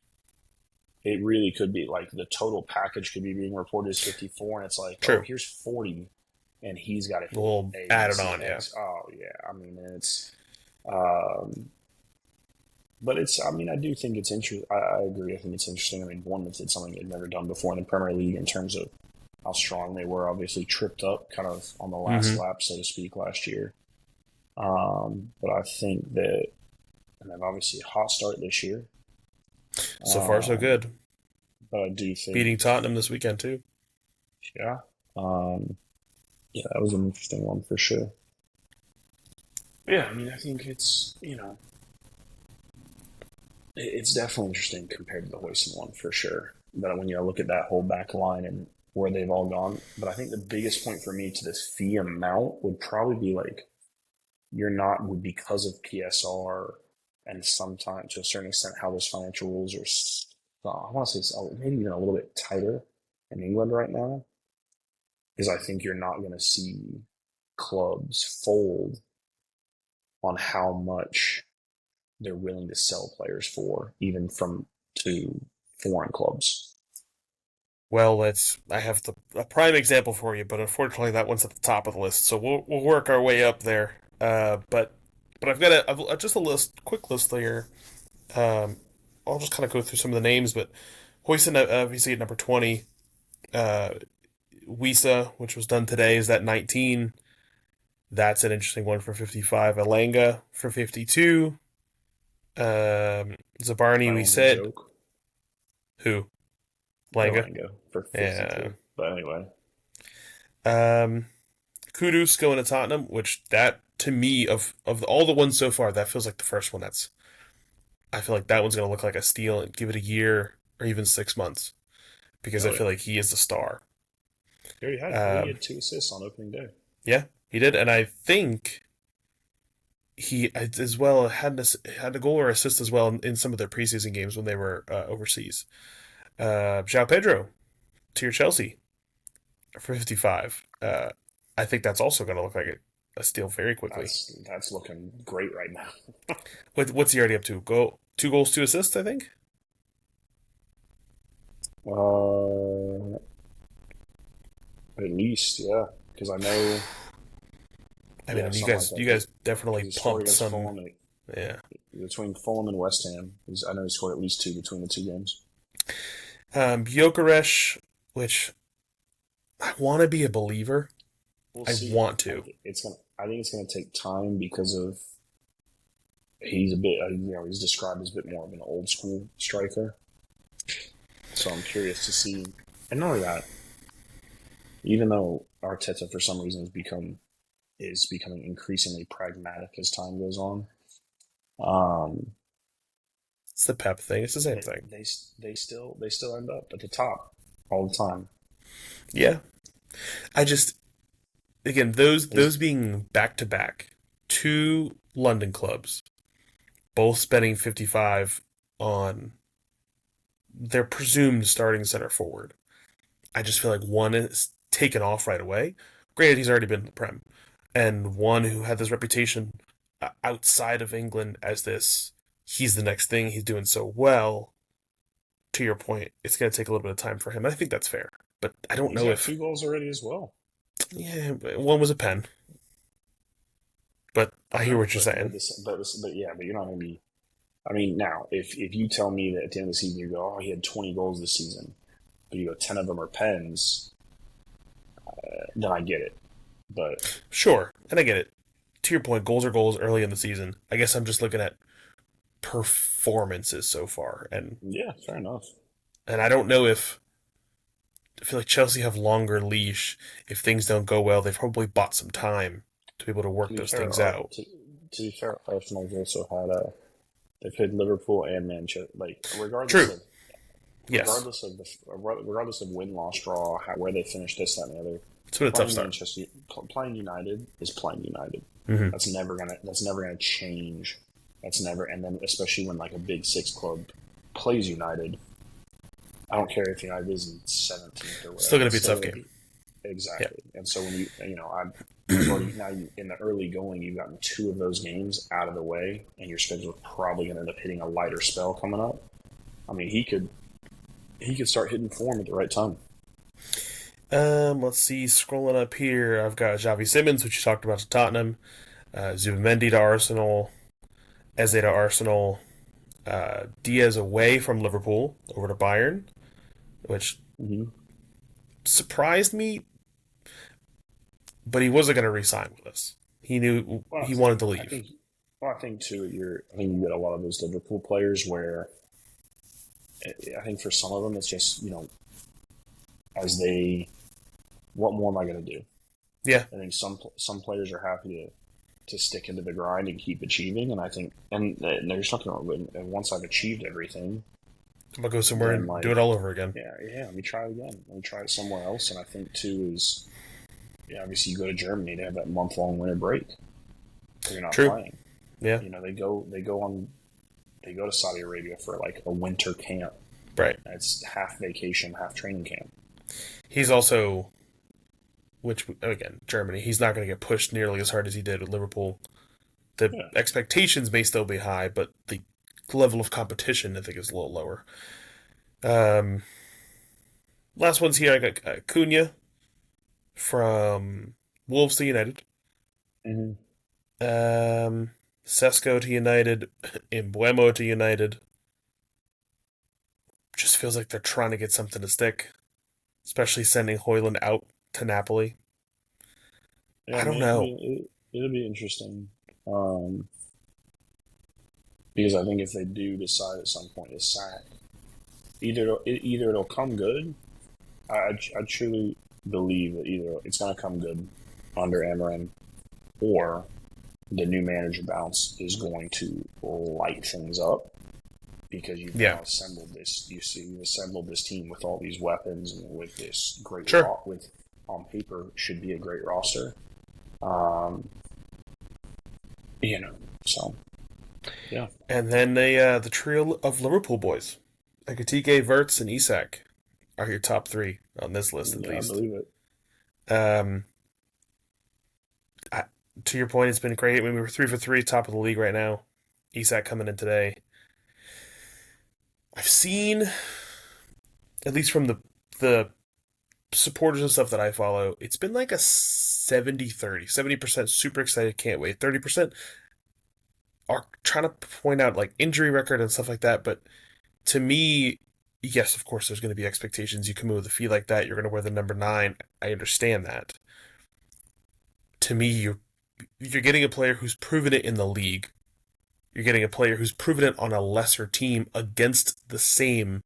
Speaker 2: It really could be like the total package could be being reported as 54, and it's like, oh,
Speaker 1: True,
Speaker 2: here's 40, and he's got to hit
Speaker 1: we'll
Speaker 2: A, B,
Speaker 1: add it
Speaker 2: C,
Speaker 1: on.
Speaker 2: and
Speaker 1: Yeah,
Speaker 2: X. Oh yeah, I mean, um, but it's. I mean, I do think it's interesting. I agree. I think it's interesting. I mean, Bournemouth did something they'd never done before in the Premier League in terms of how strong they were. Obviously, tripped up kind of on the last
Speaker 1: mm-hmm.
Speaker 2: lap, so to speak, last year. But I think that, and then obviously a hot start this year.
Speaker 1: So far so
Speaker 2: Um,
Speaker 1: good.
Speaker 2: but I do think,
Speaker 1: Beating Tottenham this weekend too.
Speaker 2: yeah, um, yeah, that was an interesting one for sure. Yeah, I mean, I think it's definitely interesting compared to the Hoyson one for sure. But when you look at that whole back line and where they've all gone, but I think the biggest point for me to this fee amount would probably be like you're not would because of PSR and sometimes to a certain extent how those financial rules are. I want to say maybe even a little bit tighter in England right now. Is I think you're not going to see clubs fold on how much they're willing to sell players for, even from to foreign clubs.
Speaker 1: Well, I have a prime example for you, but unfortunately that one's at the top of the list. So we'll work our way up there. But I've got just a quick list here. Um, I'll just kind of go through some of the names, but Hoyson obviously at number 20. Uh, Wisa, which was done today, is at 19. That's an interesting one for 55. Alanga for 52. Zabarni, we
Speaker 2: Playing the
Speaker 1: said.
Speaker 2: joke,
Speaker 1: Who? Langa?
Speaker 2: Erlanga for
Speaker 1: Yeah.
Speaker 2: 52. But anyway,
Speaker 1: Um, Kudus going to Tottenham, which that to me of all the ones so far, that feels like the first one. I feel like that one's gonna look like a steal and give it a year or even 6 months because I
Speaker 2: oh yeah,
Speaker 1: feel like he is the star.
Speaker 2: he already had. I think he
Speaker 1: Um,
Speaker 2: had 2 assists on opening day.
Speaker 1: yeah, he did, and I think he as well had a goal or assist as well in some of their preseason games when they were overseas. João Pedro to your Chelsea for 55. I think that's also going to look like a steal very quickly.
Speaker 2: That's looking great right now.
Speaker 1: What's he already up to? 2 goals, 2 assists, I think.
Speaker 2: Uh, at least, yeah, because I know,
Speaker 1: I
Speaker 2: yeah,
Speaker 1: mean, you
Speaker 2: something like
Speaker 1: guys,
Speaker 2: that.
Speaker 1: you guys
Speaker 2: Because
Speaker 1: definitely
Speaker 2: he scored
Speaker 1: pumped
Speaker 2: against
Speaker 1: some.
Speaker 2: Fulham and
Speaker 1: Yeah.
Speaker 2: between Fulham and West Ham. I know he scored at least two between the two games.
Speaker 1: Gyökeres, which I want to be a believer.
Speaker 2: We'll
Speaker 1: I
Speaker 2: see.
Speaker 1: want to.
Speaker 2: I think it's gonna take time because of he's a bit. He's described as a bit more of an old school striker. So I'm curious to see. And not only that, even though Arteta for some reason is becoming increasingly pragmatic as time goes on. Um,
Speaker 1: It's the Pep thing. It's the same
Speaker 2: they,
Speaker 1: thing.
Speaker 2: they still end up at the top all the time.
Speaker 1: Yeah. I just again those
Speaker 2: Is
Speaker 1: being back to back, two London clubs, both spending 55 on their presumed starting center forward. I just feel like one is taken off right away. Granted, he's already been in the Prem, and one who had this reputation outside of England as this, he's the next thing. He's doing so well. To your point, it's going to take a little bit of time for him. I think that's fair, but I don't
Speaker 2: he's
Speaker 1: know
Speaker 2: got
Speaker 1: if
Speaker 2: 2 goals already as well.
Speaker 1: yeah, one was a pen, but I hear
Speaker 2: Okay,
Speaker 1: what you're saying.
Speaker 2: but yeah, but you're not gonna be. I mean, now if you tell me that at the end of the season you go, oh, he had 20 goals this season, but you go 10 of them are pens, then I get it. But
Speaker 1: Sure, and I get it. To your point, goals are goals early in the season. I guess I'm just looking at performances so far,
Speaker 2: yeah, fair enough.
Speaker 1: and I don't know if I feel like Chelsea have longer leash. If things don't go well, they've probably bought some time to be able to
Speaker 2: To
Speaker 1: work
Speaker 2: be
Speaker 1: those
Speaker 2: fair,
Speaker 1: things out.
Speaker 2: to be fair, Arsenal's also had a they played Liverpool and Manchester. Like
Speaker 1: True. Yes.
Speaker 2: regardless of win loss draw, where they finished this that and the other,
Speaker 1: It's been a tough start.
Speaker 2: Playing United is playing United.
Speaker 1: Mm-hmm.
Speaker 2: That's never gonna change. That's never and then especially when like a big six club plays United. I don't care if United is in 17th or
Speaker 1: Still
Speaker 2: whatever.
Speaker 1: going to
Speaker 2: It's
Speaker 1: be a
Speaker 2: still
Speaker 1: tough
Speaker 2: gonna
Speaker 1: game.
Speaker 2: be
Speaker 1: Yeah.
Speaker 2: exactly. And so when you've already now in the early going, you've gotten two of those games out of the way, and your schedule is probably going to end up hitting a lighter spell coming up. I mean, he could start hitting form at the right time.
Speaker 1: Let's see. Scrolling up here, I've got Javi Simmons, which you talked about to Tottenham, Zubimendi to Arsenal, Eze to Arsenal, Diaz away from Liverpool over to Bayern, which
Speaker 2: Mm-hmm.
Speaker 1: surprised me, but he wasn't going to re-sign with us. He knew
Speaker 2: Well,
Speaker 1: he wanted to
Speaker 2: I
Speaker 1: leave.
Speaker 2: think I think too. I think you get a lot of those Liverpool players where I think for some of them it's just as they what more am I going to do?
Speaker 1: Yeah,
Speaker 2: I think some players are happy to stick into the grind and keep achieving. And I think, and there's nothing wrong with it. And once I've achieved everything,
Speaker 1: I'm gonna go somewhere
Speaker 2: then
Speaker 1: and do it
Speaker 2: like,
Speaker 1: all over again.
Speaker 2: let me try it again. Let me try it somewhere else. And I think too is, obviously you go to Germany, they have that month-long winter break. So you're not
Speaker 1: True.
Speaker 2: playing.
Speaker 1: Yeah.
Speaker 2: They go to Saudi Arabia for like a winter camp.
Speaker 1: Right.
Speaker 2: It's half vacation, half training camp.
Speaker 1: He's also, which again, Germany. He's not going to get pushed nearly as hard as he did with Liverpool. The
Speaker 2: Yeah.
Speaker 1: expectations may still be high, but the level of competition I think is a little lower. Um, last one's here. I got Cunha from Wolves to United.
Speaker 2: Mm-hmm.
Speaker 1: Sesko to United. Embuemo to United. Just feels like they're trying to get something to stick, especially sending Hoyland out to Napoli.
Speaker 2: Yeah,
Speaker 1: I
Speaker 2: I
Speaker 1: don't
Speaker 2: mean,
Speaker 1: know.
Speaker 2: it'll be interesting. Um, because I think if they do decide at some point to sack, either it'll come good. I truly believe that either it's going to come good under Amarin, or the new manager bounce is going to light things up because
Speaker 1: Yeah,
Speaker 2: you've assembled this team with all these weapons and with this great
Speaker 1: sure.
Speaker 2: with on paper should be a great roster. Um, so yeah,
Speaker 1: And then the trio of Liverpool boys, Ekitike, Verts, and Isak, are your top three on this list at
Speaker 2: yeah, I
Speaker 1: least.
Speaker 2: believe it.
Speaker 1: Um, I, to your point, it's been great. I mean, we were 3 for 3, top of the league right now. Isak coming in today. I've seen, at least from the supporters and stuff that I follow, it's been like a 70-30. 70% super excited, can't wait. 30% are trying to point out like injury record and stuff like that. But to me, yes, of course, there's going to be expectations. You come in with a fee like that, you're going to wear the number nine. I understand that. To me, you're getting a player who's proven it in the league. You're getting a player who's proven it on a lesser team against the same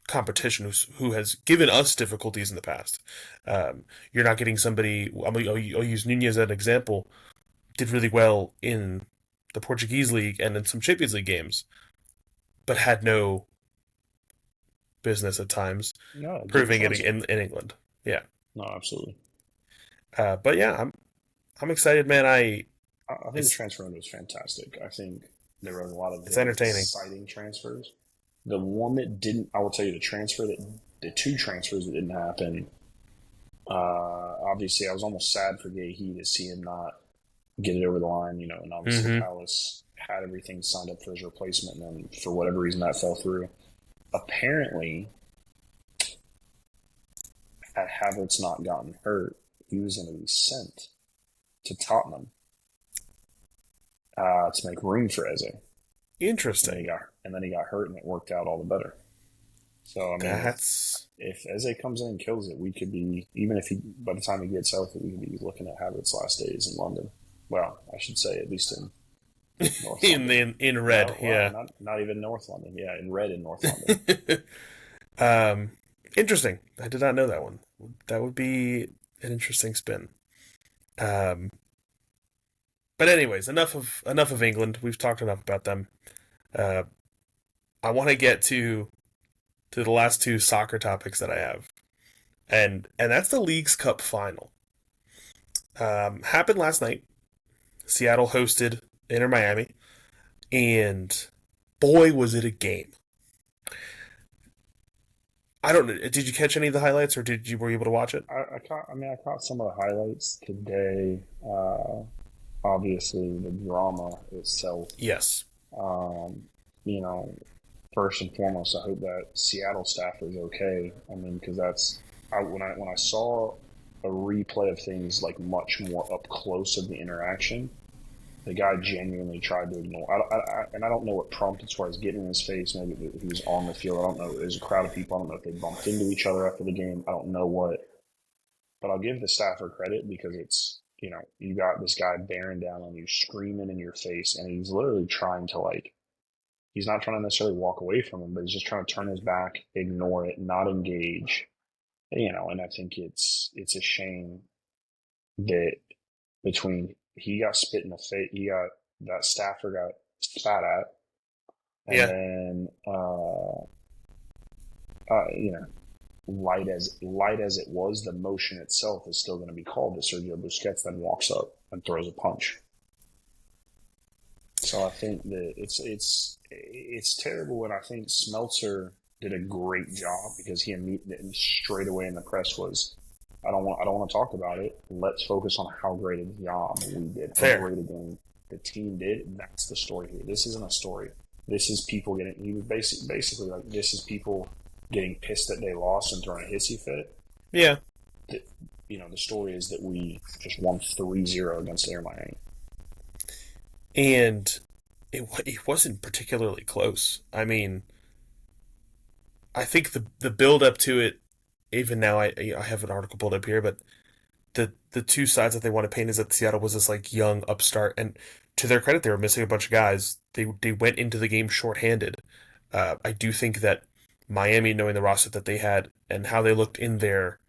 Speaker 1: competition who has given us difficulties in the past. You're not getting somebody. I'll use Nunez as an example. Did really well in the Portuguese league and in some Champions League games, but had no business at times
Speaker 2: No, didn't
Speaker 1: proving it
Speaker 2: translate.
Speaker 1: in England. Yeah,
Speaker 2: No, absolutely.
Speaker 1: but yeah, I'm excited, man.
Speaker 2: I think the
Speaker 1: It's
Speaker 2: transfer window was fantastic. I think there were a lot of
Speaker 1: it's
Speaker 2: very
Speaker 1: entertaining.
Speaker 2: exciting transfers. The one that didn't, I will tell you, the two transfers that didn't happen. Obviously, I was almost sad for Gahey to see him not get it over the line, and obviously
Speaker 1: Mm-hmm.
Speaker 2: Palace had everything signed up for his replacement, and then for whatever reason that fell through. Apparently, had Havertz not gotten hurt, he was going to be sent to Tottenham to make room for Eze,
Speaker 1: Interesting.
Speaker 2: and then he got hurt, and it worked out all the better. So I mean,
Speaker 1: That's
Speaker 2: if Eze comes in and kills it, we could be, even if he by the time he gets healthy, we could be looking at Havertz's last days in London. Well, I should say at least in North London.
Speaker 1: in red.
Speaker 2: No, well,
Speaker 1: Yeah.
Speaker 2: not even North London. Yeah, in red in North London.
Speaker 1: um, Interesting. I did not know that one. That would be an interesting spin. Um, but anyways, enough of England. We've talked enough about them. Uh, I want to get to the last two soccer topics that I have, and that's the League's Cup final. Happened last night. Seattle hosted Inter Miami, and boy was it a game. I don't know. Did you catch any of the highlights, or were you able to watch it?
Speaker 2: I caught some of the highlights today. Obviously, the drama itself.
Speaker 1: Yes.
Speaker 2: Um, you know, first and foremost, I hope that Seattle staff is okay. I mean, because when I saw a replay of things like much more up close of the interaction, the guy genuinely tried to ignore. And I don't know what prompted as far as getting in his face. Maybe he was on the field. I don't know. There's a crowd of people. I don't know if they bumped into each other after the game. I don't know what. But I'll give the staffer credit because you got this guy bearing down on you, screaming in your face, and he's literally trying to he's not trying to necessarily walk away from him, but he's just trying to turn his back, ignore it, not engage. And I think it's a shame that between he got spit in the face, he got that staffer got spat at, and
Speaker 1: Yeah.
Speaker 2: then light as it was, the motion itself is still going to be called. That Sergio Busquets then walks up and throws a punch. So I think that it's terrible, and I think Smeltzer did a great job because he immediately straight away in the press was, I don't want to talk about it. Let's focus on how great a job we did, how
Speaker 1: Fair.
Speaker 2: great a game the team did. That's the story here. This isn't a story. This is people getting. He was basically like, this is people getting pissed that they lost and throwing a hissy fit.
Speaker 1: Yeah.
Speaker 2: The story is that we just won 3-0 against Air Miami.
Speaker 1: And it wasn't particularly close. I mean, I think the build up to it, even now, I have an article pulled up here, but the two sides that they want to paint is that Seattle was this like young upstart, and to their credit, they were missing a bunch of guys. They went into the game shorthanded. I do think that Miami, knowing the roster that they had and how they looked in their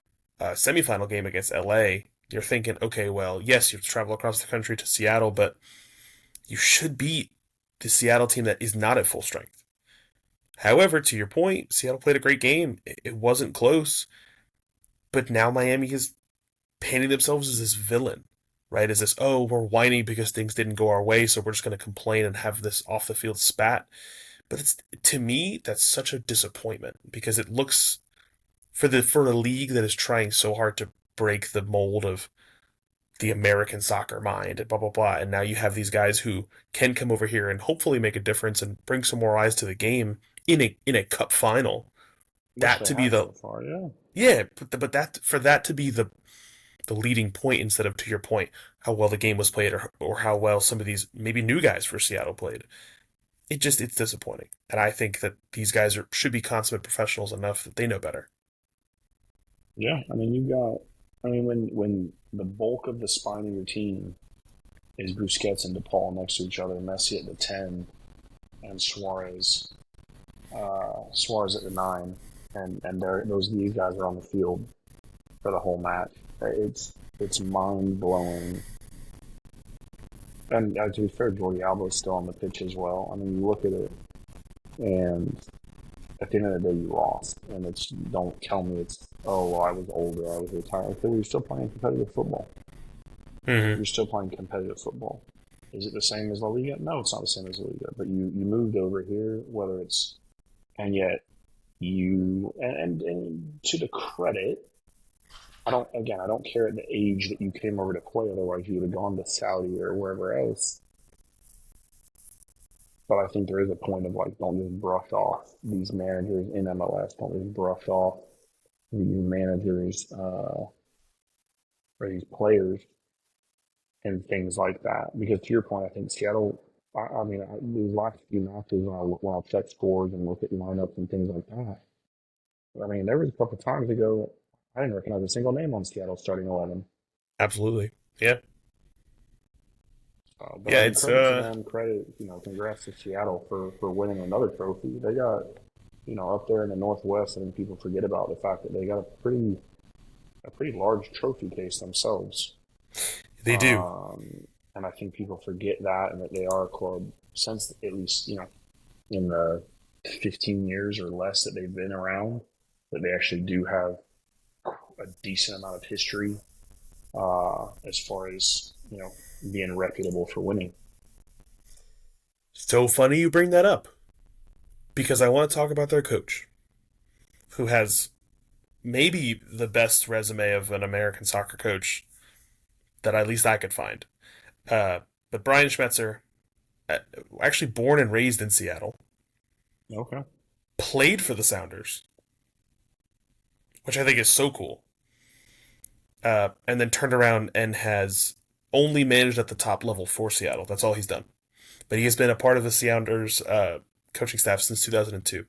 Speaker 1: semifinal game against LA, you're thinking, okay, well, yes, you have to travel across the country to Seattle, but you should beat the Seattle team that is not at full strength. However, to your point, Seattle played a great game. It wasn't close, but now Miami is painting themselves as this villain, right? As this, oh, we're whining because things didn't go our way, so we're just going to complain and have this off the field spat. But to me, that's such a disappointment because it looks for a league that is trying so hard to break the mold of the American soccer mind and blah blah blah. And now you have these guys who can come over here and hopefully make a difference and bring some more eyes to the game in a cup final.
Speaker 2: which
Speaker 1: That
Speaker 2: they
Speaker 1: to be
Speaker 2: have
Speaker 1: the
Speaker 2: so far. Yeah,
Speaker 1: yeah, but that for that to be the leading point instead of, to your point, how well the game was played, or how well some of these maybe new guys for Seattle played. It's disappointing, and I think that these guys should be consummate professionals enough that they know better.
Speaker 2: yeah. I mean, you got. I mean, when the bulk of the spine of your team is Busquets and DePaul next to each other, Messi at the 10, and Suarez at the 9, and these guys are on the field for the whole match. It's mind blowing. And to be fair, Jordi Alba is still on the pitch as well. I mean, you look at it, and at the end of the day, you lost. And it's don't tell me it's well, I was older, I was retired. Okay, you're still playing competitive football.
Speaker 1: Mm-hmm.
Speaker 2: You're still playing competitive football. Is it the same as La Liga? No, it's not the same as La Liga. But you moved over here, whether it's and yet and to the credit, I don't care at the age that you came over to play. Otherwise, you would have gone to Saudi or wherever else. But I think there is a point of like, don't just brush off these managers in MLS. Don't just brush off these managers or these players and things like that. Because to your point, I think Seattle. I mean, these last few matches when I check scores and look at lineups and things like that. I mean, there was a couple of times ago I didn't recognize a single name on Seattle's starting 11.
Speaker 1: Absolutely. Yeah.
Speaker 2: But
Speaker 1: Yeah.
Speaker 2: I mean,
Speaker 1: It's
Speaker 2: credit to them. Congrats to Seattle for winning another trophy. They got up there in the Northwest. I think people forget about the fact that they got a pretty large trophy case themselves.
Speaker 1: they do.
Speaker 2: And I think people forget that and that they are a club since at least in the 15 years or less that they've been around that they actually do have a decent amount of history as far as being reputable for winning.
Speaker 1: So funny you bring that up, because I want to talk about their coach, who has maybe the best resume of an American soccer coach that at least I could find. Uh, but Brian Schmetzer, uh, actually born and raised in Seattle,
Speaker 2: Okay.
Speaker 1: played for the Sounders, which I think is so cool. And then turned around and has only managed at the top level for Seattle. That's all he's done. But he has been a part of the Sounders coaching staff since 2002.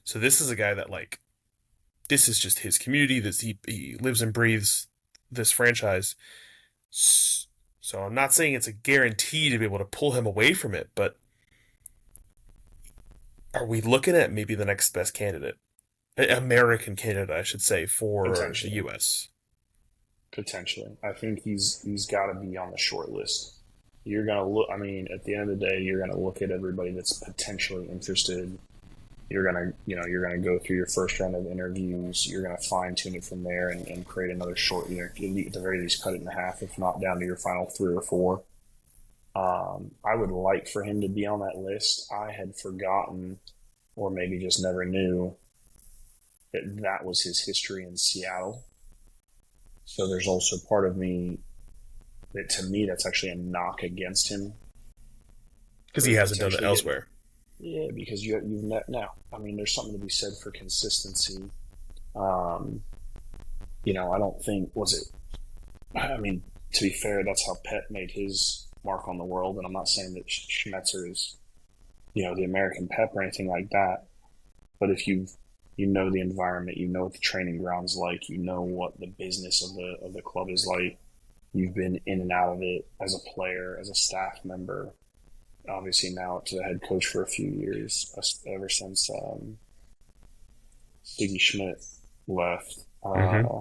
Speaker 1: So this is a guy that, like, this is just his community. This he lives and breathes this franchise. So I'm not saying it's a guarantee to be able to pull him away from it, but are we looking at maybe the next best candidate, American candidate, I should say, for the
Speaker 2: Potentially.
Speaker 1: U.S.?
Speaker 2: Potentially. I think he's got to be on the short list. You're gonna look. I mean, at the end of the day, you're gonna look at everybody that's potentially interested. You're gonna go through your first round of interviews. You're gonna fine tune it from there and create another short. At the very least, cut it in half, if not down to your final three or four. I would like for him to be on that list. I had forgotten, or maybe just never knew that was his history in Seattle. So there's also part of me that, to me, that's actually a knock against him
Speaker 1: Because he
Speaker 2: for
Speaker 1: hasn't done it
Speaker 2: potentially getting.
Speaker 1: elsewhere.
Speaker 2: Yeah, because you've met now. I mean, there's something to be said for consistency. Um, I don't think was it. I mean, to be fair, that's how Pep made his mark on the world, and I'm not saying that Schmetzer is the American Pep or anything like that. But if you know the environment, you know what the training ground's like, you know what the business of the club is like. You've been in and out of it as a player, as a staff member. Obviously, now to the head coach for a few years, ever since Stiggy Schmidt left.
Speaker 1: Mm-hmm.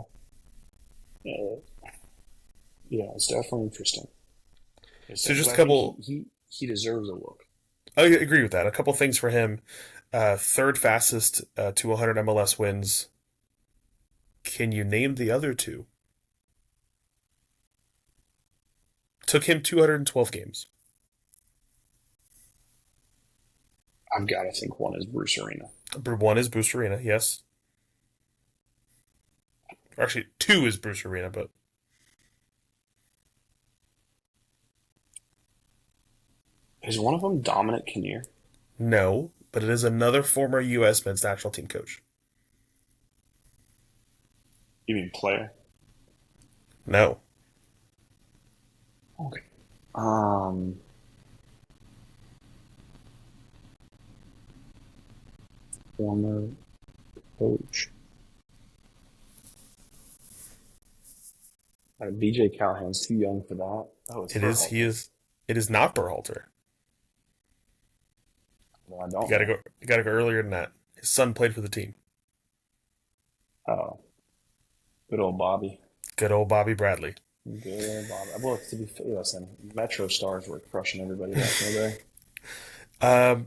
Speaker 2: Yeah, it's definitely interesting.
Speaker 1: So just
Speaker 2: But
Speaker 1: a
Speaker 2: I think
Speaker 1: couple.
Speaker 2: he deserves a look.
Speaker 1: I agree with that. A couple things for him. Third fastest to 100 MLS wins. Can you name the other two? Took him 212 games.
Speaker 2: I've got to think one is Bruce Arena.
Speaker 1: One is Bruce Arena, yes. Or actually, two is Bruce Arena, but
Speaker 2: Is one of them Dominic Kinnear?
Speaker 1: no. but it is another former U.S. men's national team coach.
Speaker 2: You mean player?
Speaker 1: No,
Speaker 2: Okay. Um, Former coach. BJ Callahan's too young for that. Oh, it's
Speaker 1: it is. He
Speaker 2: Berhalter.
Speaker 1: is. It is not Berhalter.
Speaker 2: Well, I
Speaker 1: You
Speaker 2: don't
Speaker 1: got to
Speaker 2: know.
Speaker 1: go. You got to go earlier than that. His son played for the team.
Speaker 2: Oh, good old Bobby.
Speaker 1: Good old Bobby Bradley.
Speaker 2: Good old Bobby. Well, to be fair, listen, Metro Stars were crushing everybody back in the day.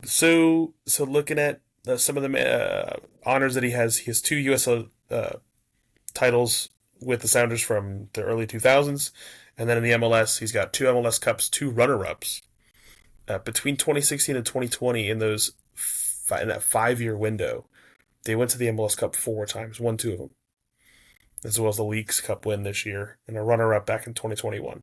Speaker 1: So looking at some of the honors that he has two USL titles with the Sounders from the early 2000s, and then in the MLS, he's got two MLS Cups, two runner-ups between 2016 and 2020. In that 5 year window, they went to the MLS Cup four times, won two of them, as well as the Leagues Cup win this year, and a runner-up back in 2021.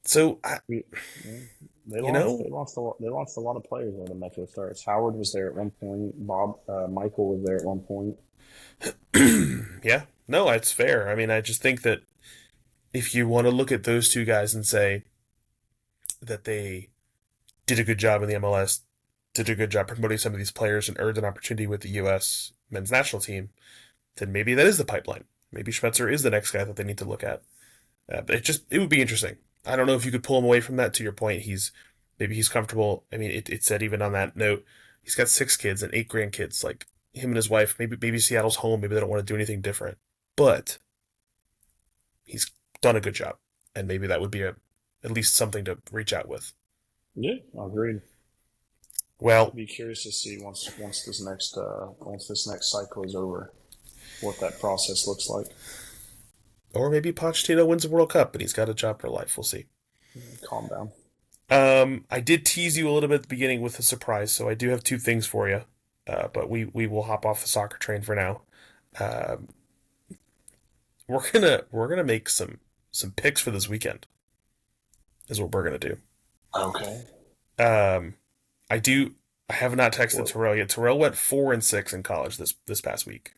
Speaker 1: So,
Speaker 2: We, yeah, they
Speaker 1: you
Speaker 2: lost.
Speaker 1: know,
Speaker 2: They lost a lot. They lost a lot of players on the Metro Stars. Howard was there at one point. Michael was there at one point.
Speaker 1: yeah, no, it's fair. I mean, I just think that if you want to look at those two guys and say that they did a good job in the MLS, did a good job promoting some of these players, and earned an opportunity with the U.S. men's national team, then maybe that is the pipeline. Maybe Schmetzer is the next guy that they need to look at. But it would be interesting. I don't know if you could pull him away from that. To your point, maybe he's comfortable. I mean, it said even on that note, he's got 6 kids and 8 grandkids. Like him and his wife, maybe Seattle's home. Maybe they don't want to do anything different. But he's done a good job, and maybe that would be at least something to reach out with.
Speaker 2: Yeah, agreed.
Speaker 1: Well,
Speaker 2: Be curious to see once this next cycle is over, what that process looks like.
Speaker 1: or maybe Pochettino wins the World Cup and he's got a job for life. We'll see.
Speaker 2: Calm down.
Speaker 1: I did tease you a little bit at the beginning with a surprise, so I do have two things for you. But we will hop off the soccer train for now. Um, we're gonna make some picks for this weekend. Is what we're gonna do.
Speaker 2: Okay.
Speaker 1: Um, I do. I have not texted
Speaker 2: What
Speaker 1: Terrell yet. Terrell went 4-6 in college this past week.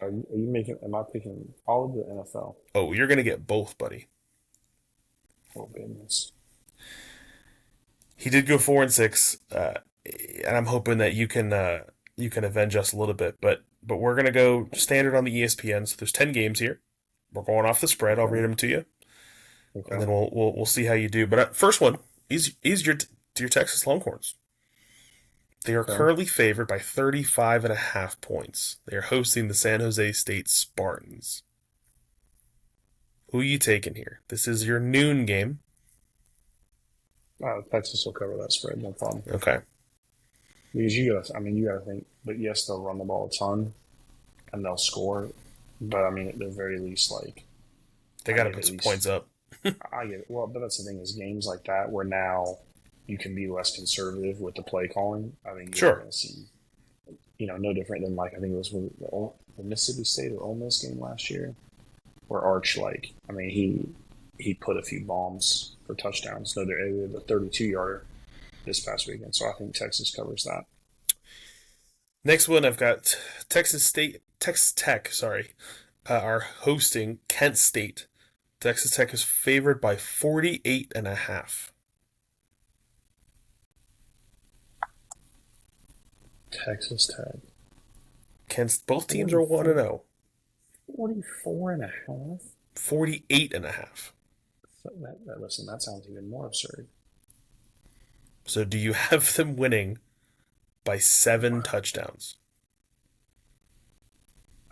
Speaker 2: are you making? Am I picking all of the NFL?
Speaker 1: Oh, you're gonna get both, buddy.
Speaker 2: Oh goodness.
Speaker 1: He did go 4-6, and I'm hoping that you can avenge us a little bit. But we're gonna go standard on the ESPN. So there's 10 games here. We're going off the spread. I'll read
Speaker 2: Okay.
Speaker 1: them to you, and
Speaker 2: Okay.
Speaker 1: then we'll see how you do. But first one is your Texas Longhorns. They are
Speaker 2: Okay.
Speaker 1: currently favored by 35.5 points. They are hosting the San Jose State Spartans. Who are you taking here? This is your noon game.
Speaker 2: Texas will cover that spread, no problem.
Speaker 1: Okay.
Speaker 2: Because you gotta think. But yes, they'll run the ball a ton and they'll score. But I mean, at the very least, like
Speaker 1: They
Speaker 2: I
Speaker 1: got to
Speaker 2: get
Speaker 1: put
Speaker 2: at
Speaker 1: some
Speaker 2: least
Speaker 1: points up.
Speaker 2: I get it. Well, but that's the thing is games like that where now you can be less conservative with the play calling. I think you're
Speaker 1: Sure.
Speaker 2: going to see, no different than like I think it was with the Mississippi State or Ole Miss game last year, where Arch he put a few bombs for touchdowns. No, they're the 32-yarder this past weekend. So I think Texas covers that.
Speaker 1: Next one, I've got Texas Tech, sorry, are hosting Kent State. Texas Tech is favored by 48.5.
Speaker 2: Texas Tech
Speaker 1: Both teams are 1
Speaker 2: 44,
Speaker 1: and 0.
Speaker 2: 44 and a half.
Speaker 1: 48.5.
Speaker 2: So listen, that sounds even more absurd.
Speaker 1: So do you have them winning by 7 touchdowns?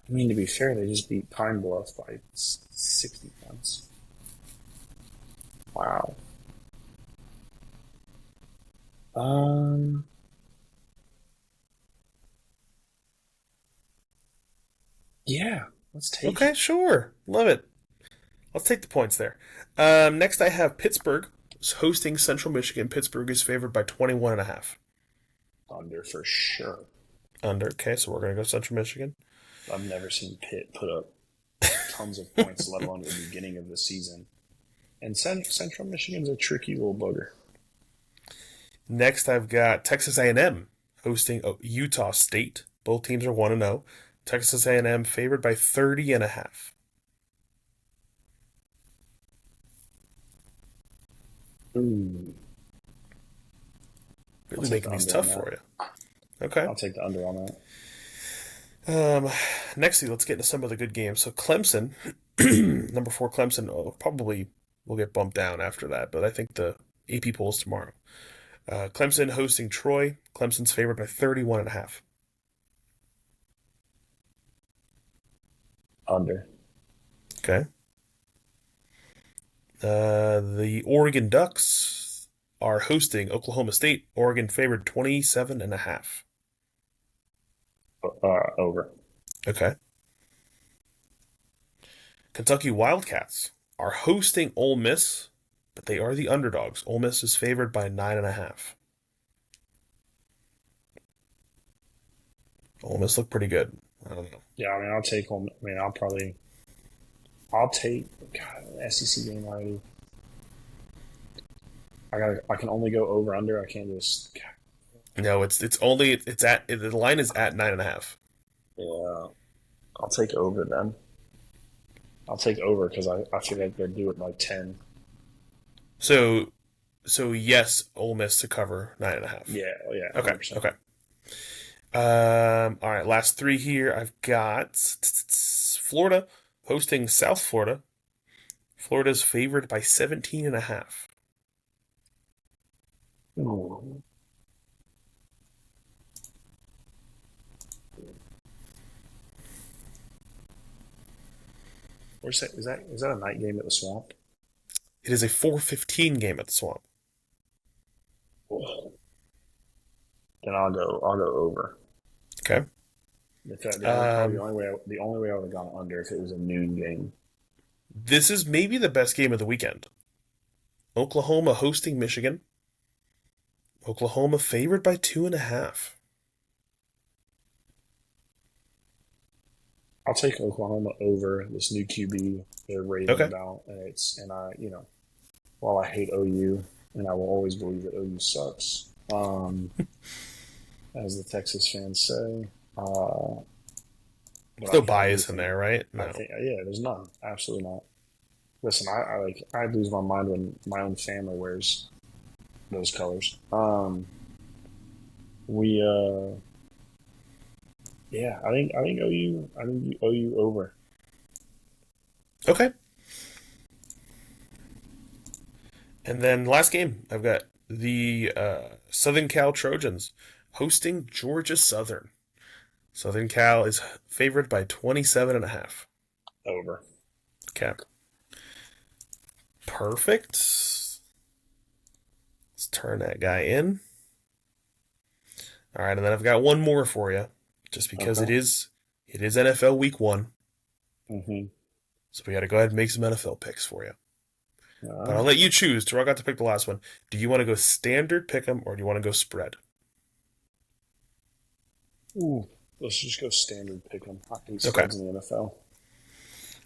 Speaker 2: I mean, to be fair, they just beat Pine Bluff by 60 points. Wow. Um, yeah, let's take
Speaker 1: Okay,
Speaker 2: it.
Speaker 1: sure. Love it. Let's take the points there. Next, I have Pittsburgh hosting Central Michigan. Pittsburgh is favored by 21.5.
Speaker 2: Thunder for sure.
Speaker 1: Under. Okay, so we're going to go Central Michigan.
Speaker 2: I've never seen Pitt put up tons of points, let alone at the beginning of the season. And Central Michigan's a tricky little bugger.
Speaker 1: Next, I've got Texas A&M hosting Utah State. Both teams are 1-0. Texas A&M favored by 30.5.
Speaker 2: Ooh, I'll
Speaker 1: Really
Speaker 2: take
Speaker 1: making
Speaker 2: the
Speaker 1: these
Speaker 2: under on
Speaker 1: tough
Speaker 2: that.
Speaker 1: for you. Okay.
Speaker 2: I'll take the under on that.
Speaker 1: Um, Next, let's get into some of the good games. So Clemson, number four Clemson, probably will get bumped down after that, but I think the AP polls tomorrow. Clemson hosting Troy. Clemson's favored by 31.5.
Speaker 2: Under.
Speaker 1: Okay. The Oregon Ducks are hosting Oklahoma State. Oregon favored 27.5.
Speaker 2: Over.
Speaker 1: Okay. Kentucky Wildcats are hosting Ole Miss, but they are the underdogs. Ole Miss is favored by 9.5. Ole Miss look pretty good. I don't know.
Speaker 2: Yeah, I mean, I'll take home. I mean, I'll take God, an SEC game already. I can only go over under. I can't just.
Speaker 1: No, it's only it's at the line is at 9.5.
Speaker 2: Yeah, I'll take over then. I'll take over because I feel like they're due at like 10.
Speaker 1: So yes, Ole Miss to cover 9.5.
Speaker 2: Yeah, oh yeah,
Speaker 1: Okay,
Speaker 2: 100%.
Speaker 1: okay. All right, last three here. I've got Florida hosting South Florida. Florida's favored by 17.5.
Speaker 2: Ooh. Where's that? Is that a night game at the Swamp?
Speaker 1: It is a 4:15 game at the Swamp.
Speaker 2: Whoa. Then I'll go over.
Speaker 1: Okay.
Speaker 2: In fact, probably
Speaker 1: Um,
Speaker 2: the only way I would have gone under if it was a noon game.
Speaker 1: this is maybe the best game of the weekend. Oklahoma hosting Michigan. Oklahoma favored by 2.5.
Speaker 2: I'll take Oklahoma over this new QB they're raving
Speaker 1: Okay.
Speaker 2: about, and while I hate OU and I will always believe that OU sucks, as the Texas fans say, but
Speaker 1: There's no
Speaker 2: I do
Speaker 1: bias in
Speaker 2: think
Speaker 1: there, right?
Speaker 2: I
Speaker 1: No.
Speaker 2: think yeah, there's none, absolutely not. Listen, I lose my mind when my own family wears those colors. We Yeah, I think OU over.
Speaker 1: Okay. And then last game, I've got the Southern Cal Trojans hosting Georgia Southern. Southern Cal is favored by 27.5.
Speaker 2: Over.
Speaker 1: Okay. Perfect. Let's turn that guy in. All right, and then I've got one more for you, just because
Speaker 2: Okay.
Speaker 1: it is NFL Week 1,
Speaker 2: Mm-hmm.
Speaker 1: so we got to go ahead and make some NFL picks for you.
Speaker 2: All
Speaker 1: But I'll
Speaker 2: right.
Speaker 1: let you choose. Terrell got to pick the last one. Do you want to go standard pick 'em or do you want to go spread?
Speaker 2: Ooh. Let's just go standard pick 'em. I hate
Speaker 1: Okay.
Speaker 2: spreads in the NFL.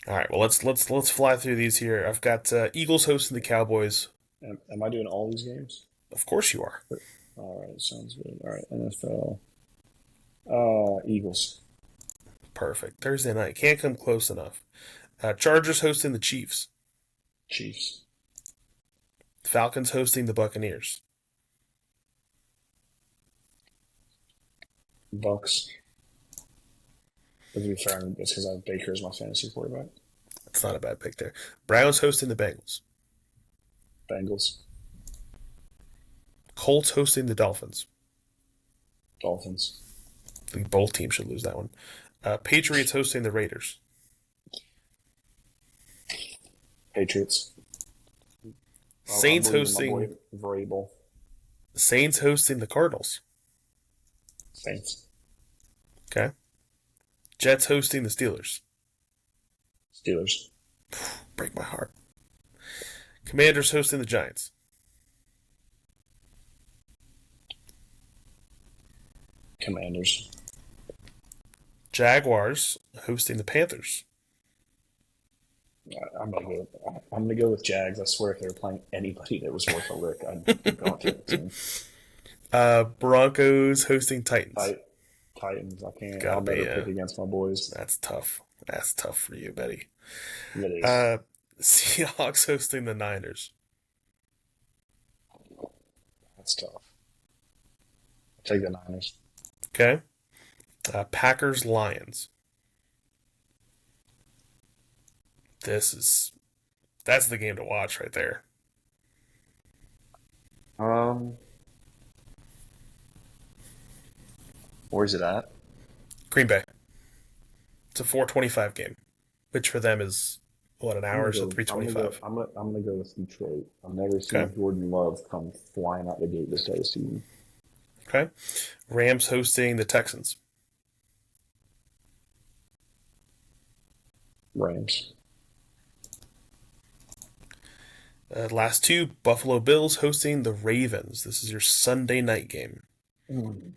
Speaker 1: All right. Well, let's fly through these here. I've got Eagles hosting the Cowboys.
Speaker 2: Am I doing all these games?
Speaker 1: Of course you are.
Speaker 2: All right, sounds good. All right, NFL. Eagles.
Speaker 1: Perfect. Thursday night can't come close enough. Chargers hosting the Chiefs.
Speaker 2: Chiefs.
Speaker 1: Falcons hosting the Buccaneers.
Speaker 2: Bucks. To be fair, it's because I have Baker as my fantasy quarterback.
Speaker 1: That's not a bad pick there. Browns hosting the Bengals.
Speaker 2: Bengals.
Speaker 1: Colts hosting the Dolphins.
Speaker 2: Dolphins.
Speaker 1: I think both teams should lose that one. Patriots hosting the Raiders.
Speaker 2: Patriots. I'm
Speaker 1: Saints
Speaker 2: believing my boy
Speaker 1: hosting
Speaker 2: Vrabel.
Speaker 1: Saints hosting the Cardinals.
Speaker 2: Saints.
Speaker 1: Okay. Jets hosting the Steelers.
Speaker 2: Steelers.
Speaker 1: Break my heart. Commanders hosting the Giants.
Speaker 2: Commanders.
Speaker 1: Jaguars hosting the Panthers.
Speaker 2: I'm gonna go with Jags. I swear, if they were playing anybody that was worth a lick, I'd be going to that team.
Speaker 1: Broncos hosting Titans.
Speaker 2: Tit- Titans. I can't.
Speaker 1: Gotta
Speaker 2: I'll
Speaker 1: be
Speaker 2: never pick against my boys.
Speaker 1: that's tough. That's tough for you, Betty.
Speaker 2: It is.
Speaker 1: Uh, Seahawks hosting the Niners.
Speaker 2: That's tough. Take the Niners.
Speaker 1: Okay. Packers Lions. This is that's the game to watch right there.
Speaker 2: Um, where's it at?
Speaker 1: Green Bay. It's a 4:25 game, which for them is what an
Speaker 2: I'm gonna
Speaker 1: hour, so
Speaker 2: go. I'm gonna go.
Speaker 1: 3:25.
Speaker 2: I'm gonna go with Detroit. I've never
Speaker 1: Okay.
Speaker 2: seen Jordan Love come flying out the gate this start of the season.
Speaker 1: Okay. Rams hosting the Texans.
Speaker 2: Rams.
Speaker 1: Last two, Buffalo Bills hosting the Ravens. This is your Sunday night game.
Speaker 2: Mm.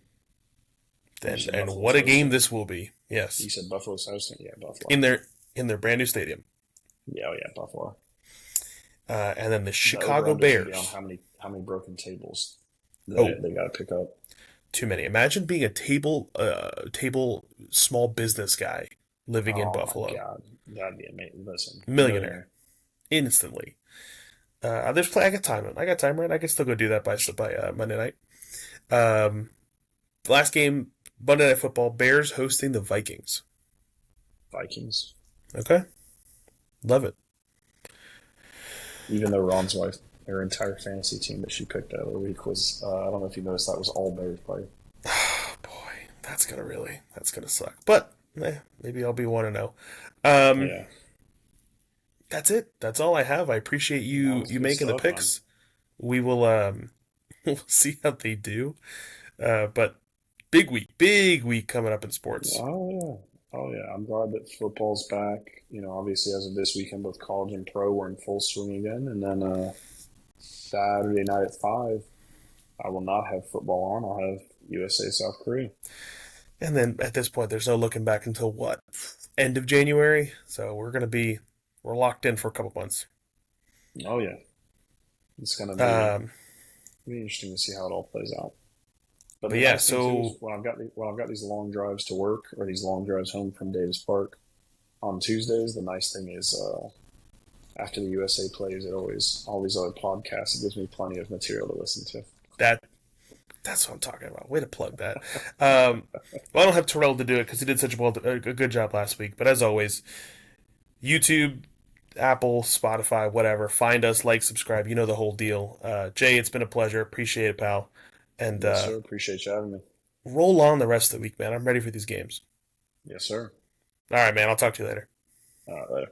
Speaker 2: You
Speaker 1: And
Speaker 2: said
Speaker 1: and what
Speaker 2: Buffalo's
Speaker 1: a game
Speaker 2: hosting.
Speaker 1: this will be.
Speaker 2: You
Speaker 1: Yes.
Speaker 2: said Buffalo's hosting. Yeah, Buffalo.
Speaker 1: In their brand new stadium.
Speaker 2: Yeah, oh yeah, Buffalo.
Speaker 1: And then the
Speaker 2: The over
Speaker 1: Chicago
Speaker 2: under is gonna be on
Speaker 1: Bears.
Speaker 2: how many broken tables
Speaker 1: Oh,
Speaker 2: they got to pick up.
Speaker 1: too many. Imagine being a table small business guy living in
Speaker 2: Oh my
Speaker 1: Buffalo.
Speaker 2: God, that'd be amazing. Listen,
Speaker 1: Millionaire
Speaker 2: millionaire.
Speaker 1: instantly. There's play. I got time. I got time, right? I can still go do that by Monday night. Um, last game, Monday Night Football. Bears hosting the Vikings.
Speaker 2: Vikings.
Speaker 1: Okay, love it.
Speaker 2: Even though Ron's wife, her entire fantasy team that she picked out of the week was, I don't know if you noticed, that was all Bears play.
Speaker 1: Oh boy, that's gonna suck. But maybe I'll be 1-0. Um,
Speaker 2: Yeah,
Speaker 1: that's it. That's all I have. I appreciate
Speaker 2: that
Speaker 1: you
Speaker 2: was
Speaker 1: you
Speaker 2: good
Speaker 1: making the
Speaker 2: stuff, man.
Speaker 1: picks. We will we'll see how they do. But big week coming up in sports.
Speaker 2: Oh yeah, oh yeah. I'm glad that football's back. Obviously as of this weekend, both college and pro were in full swing again. And then Saturday night at 5, I will not have football on. I'll have USA South Korea.
Speaker 1: And then at this point, there's no looking back until what, end of January. So we're locked in for a couple months.
Speaker 2: Oh yeah, it's gonna
Speaker 1: Um,
Speaker 2: be interesting to see how it all plays out. But
Speaker 1: but
Speaker 2: the
Speaker 1: yeah,
Speaker 2: nice thing too is
Speaker 1: so
Speaker 2: when I've got these long drives to work or these long drives home from Davis Park on Tuesdays, the nice thing is after the USA plays, it always all these other podcasts. It gives me plenty of material to listen to.
Speaker 1: that that's what I'm talking about. Way to plug that. Um, well, I don't have Terrell to do it because he did such a good job last week. But as always, YouTube, Apple, Spotify, whatever. Find us, like, subscribe. You know the whole deal. Jay, it's been a pleasure. Appreciate it, pal. And
Speaker 2: Yes, sir. Appreciate you having me.
Speaker 1: roll on the rest of the week, man. I'm ready for these games.
Speaker 2: Yes, sir.
Speaker 1: All right, man. I'll talk to you later.
Speaker 2: Later.